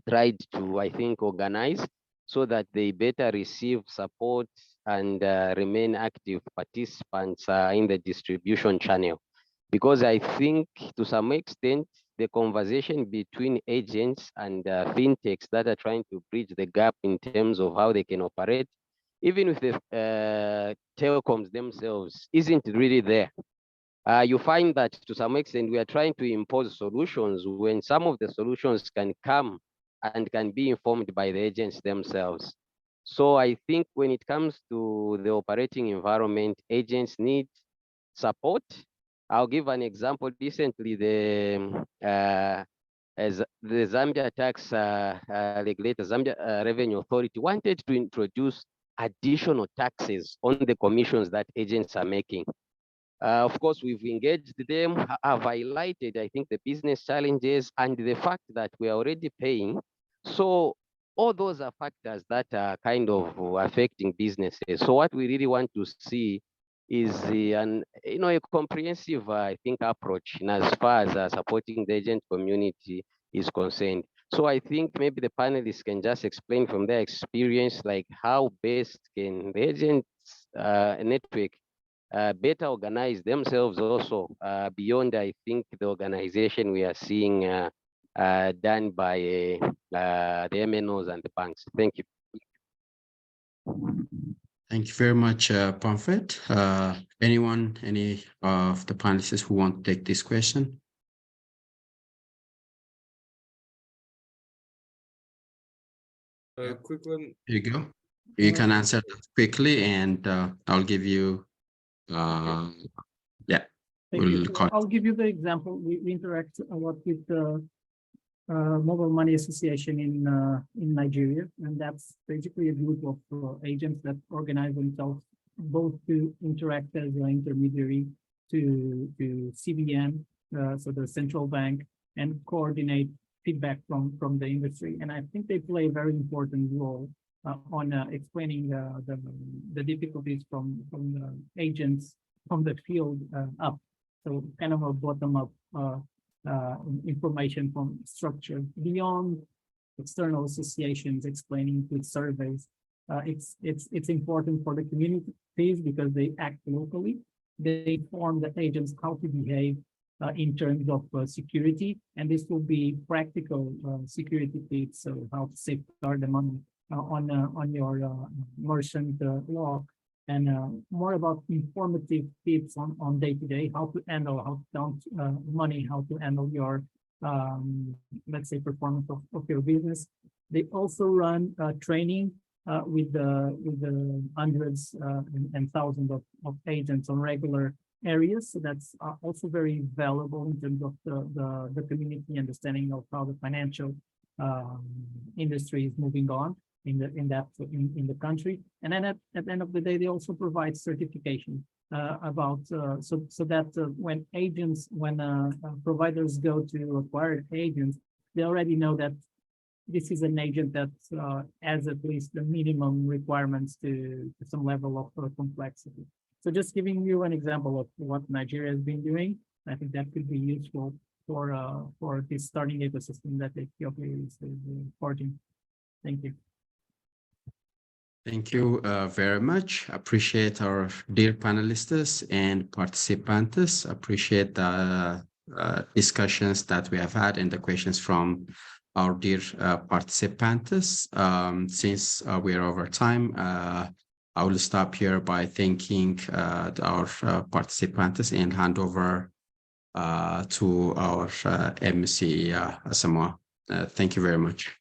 tried to, I think, organize, so that they better receive support and remain active participants in the distribution channel. Because I think to some extent, the conversation between agents and fintechs that are trying to bridge the gap in terms of how they can operate, even with the telecoms themselves, isn't really there. You find that to some extent, we are trying to impose solutions when some of the solutions can come and can be informed by the agents themselves. So I think when it comes to the operating environment, agents need support. I'll give an example. Recently, as the Zambia tax regulator, Zambia Revenue Authority, wanted to introduce additional taxes on the commissions that agents are making. Of course, we've engaged them, have highlighted, I think, the business challenges and the fact that we are already paying. So all those are factors that are kind of affecting businesses. So what we really want to see is a comprehensive, I think, approach in as far as supporting the agent community is concerned. So I think maybe the panelists can just explain from their experience, like how best can the agents network better organize themselves also beyond, I think, the organization we are seeing done by the MNOs and the banks. Thank you. Thank you very much, Pamphlet. Any of the panelists who want to take this question? Quick one. Here you go. You can answer that quickly, and I'll give you. Yeah, I'll give you the example. We interact a lot with the Mobile Money Association in Nigeria, and that's basically a group of agents that organize themselves both to interact as an intermediary to CBN, so the central bank, and coordinate feedback from the industry. And I think they play a very important role on explaining the difficulties from the agents from the field up. So kind of a bottom-up information from structure beyond external associations explaining with surveys. It's important for the communities because they act locally. They inform the agents how to behave in terms of security, and this will be practical security tips, so how to safeguard the money on your merchant log, and more about informative tips on day-to-day, how to handle, how to count money, how to handle your, let's say, performance of your business. They also run training with the hundreds and thousands of agents on regular areas. So that's also very valuable in terms of the community understanding of how the financial industry is moving on in the country. And then at the end of the day, they also provide certification about so that when providers go to acquire agents, they already know that this is an agent that has at least the minimum requirements to some level of complexity. So just giving you an example of what Nigeria has been doing, I think that could be useful for this starting ecosystem that Ethiopia is supporting. Thank you. Thank you very much. Appreciate our dear panelists and participants. Appreciate the discussions that we have had and the questions from our dear participants. Since we are over time, I will stop here by thanking our participants and hand over to our MC Samoa. Thank you very much.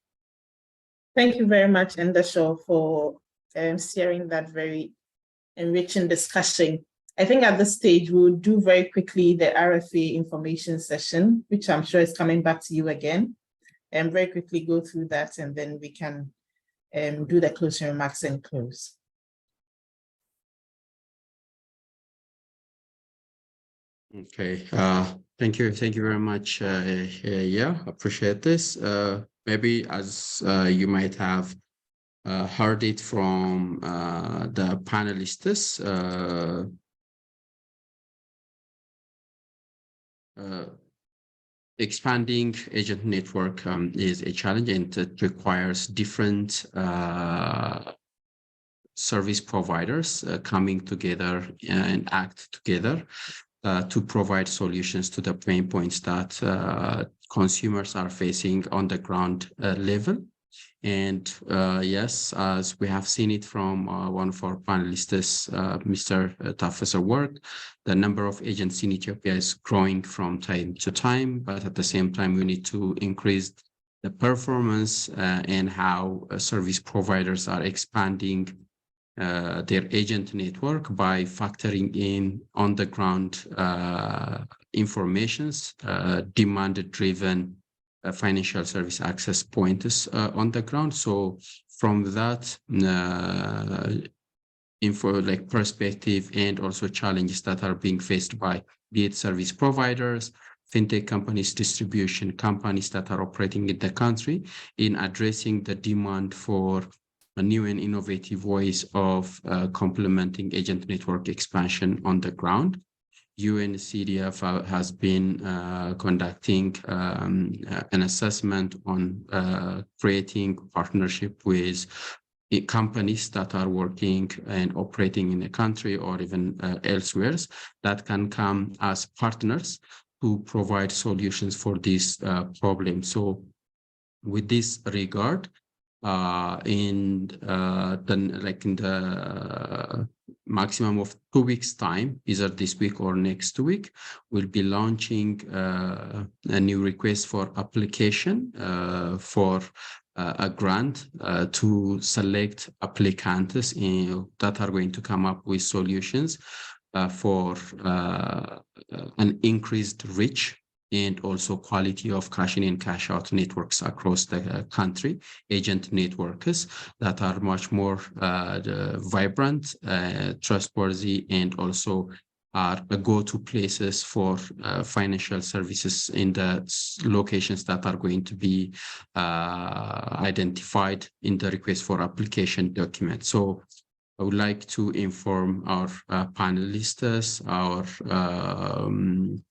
Thank you very much, Ndasho, for sharing that very enriching discussion. I think at this stage, we'll do very quickly the RFA information session, which I'm sure is coming back to you again, and very quickly go through that, and then we can do the closing remarks and close. Okay, thank you very much. Yeah, appreciate this. Maybe as you might have heard it from the panelists, expanding agent network is a challenge, and it requires different service providers coming together and act together to provide solutions to the pain points that consumers are facing on the ground level. And yes, as we have seen it from one of our panelists, Mr. Tafesework, the number of agents in Ethiopia is growing from time to time, but at the same time, we need to increase the performance and how service providers are expanding their agent network by factoring in on the ground informations, demand-driven financial service access points on the ground. So from that info perspective, and also challenges that are being faced by be it service providers, fintech companies, distribution companies that are operating in the country, in addressing the demand for a new and innovative ways of complementing agent network expansion on the ground. UNCDF has been conducting an assessment on creating partnership with companies that are working and operating in the country or even elsewhere that can come as partners to provide solutions for this problem. So with this regard, in the maximum of 2 weeks time, either this week or next week, we'll be launching a new request for application for a grant to select applicants that are going to come up with solutions for an increased reach and also quality of cash in and cash out networks across the country, agent networks that are much more vibrant, trustworthy, and also are go-to places for financial services in the locations that are going to be identified in the request for application document. So I would like to inform our panelists, our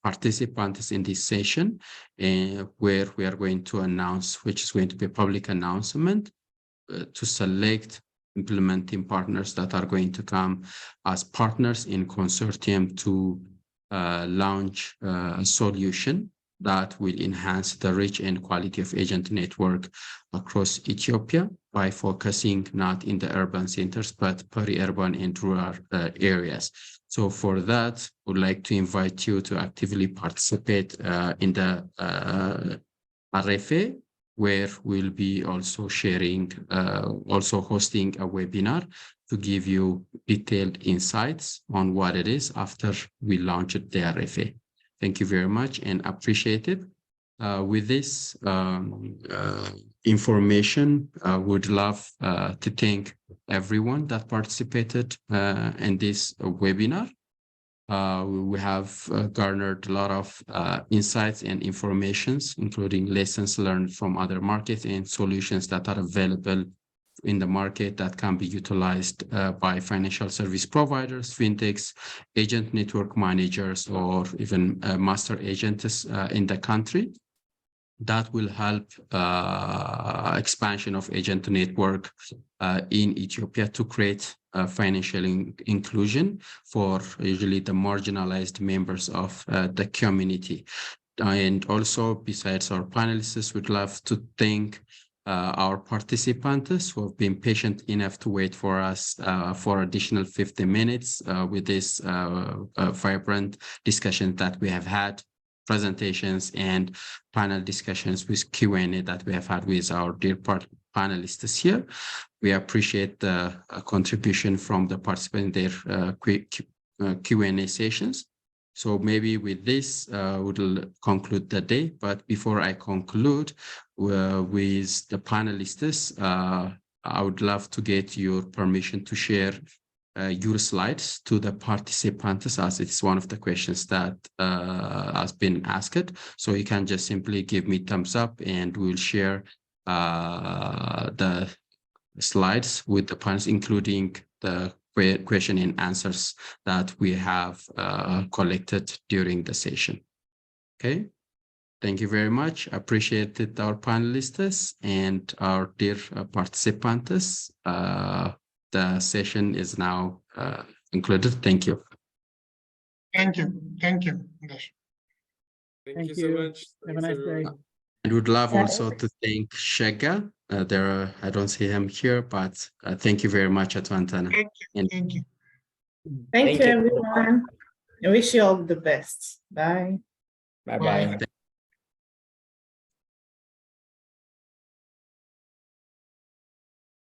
participants in this session, where we are going to announce, which is going to be a public announcement to select implementing partners that are going to come as partners in consortium to launch a solution that will enhance the reach and quality of agent network across Ethiopia by focusing not in the urban centers, but peri-urban and rural areas. So for that, I would like to invite you to actively participate in the RFA, where we'll be also sharing, also hosting a webinar to give you detailed insights on what it is after we launch the RFA. Thank you very much and appreciate it. With this information, I would love to thank everyone that participated in this webinar. We have garnered a lot of insights and informations, including lessons learned from other markets and solutions that are available in the market that can be utilized by financial service providers, fintechs, agent network managers, or even master agents in the country. That will help expansion of agent network in Ethiopia to create financial inclusion for usually the marginalized members of the community. And also, besides our panelists, we'd love to thank our participants who have been patient enough to wait for us for additional 50 minutes with this vibrant discussion that we have had. presentations and panel discussions with Q&A that we have had with our dear panelists here. We appreciate the contribution from the participants in their Q&A sessions. So maybe with this, we'll conclude the day. But before I conclude with the panelists, I would love to get your permission to share your slides to the participants, as it's one of the questions that has been asked. So you can just simply give me thumbs up and we'll share the slides with the panelists, including the question and answers that we have collected during the session. Okay. Thank you very much. Appreciate it, our panelists and our dear participants. The session is now concluded. Thank you. Thank you. Thank you. Thank you so much. Have a nice day. I would love also to thank Shega. I don't see him here, but thank you very much, Atwantana. Thank you. Thank you. Thank you, everyone. I wish you all the best. Bye. Bye-bye.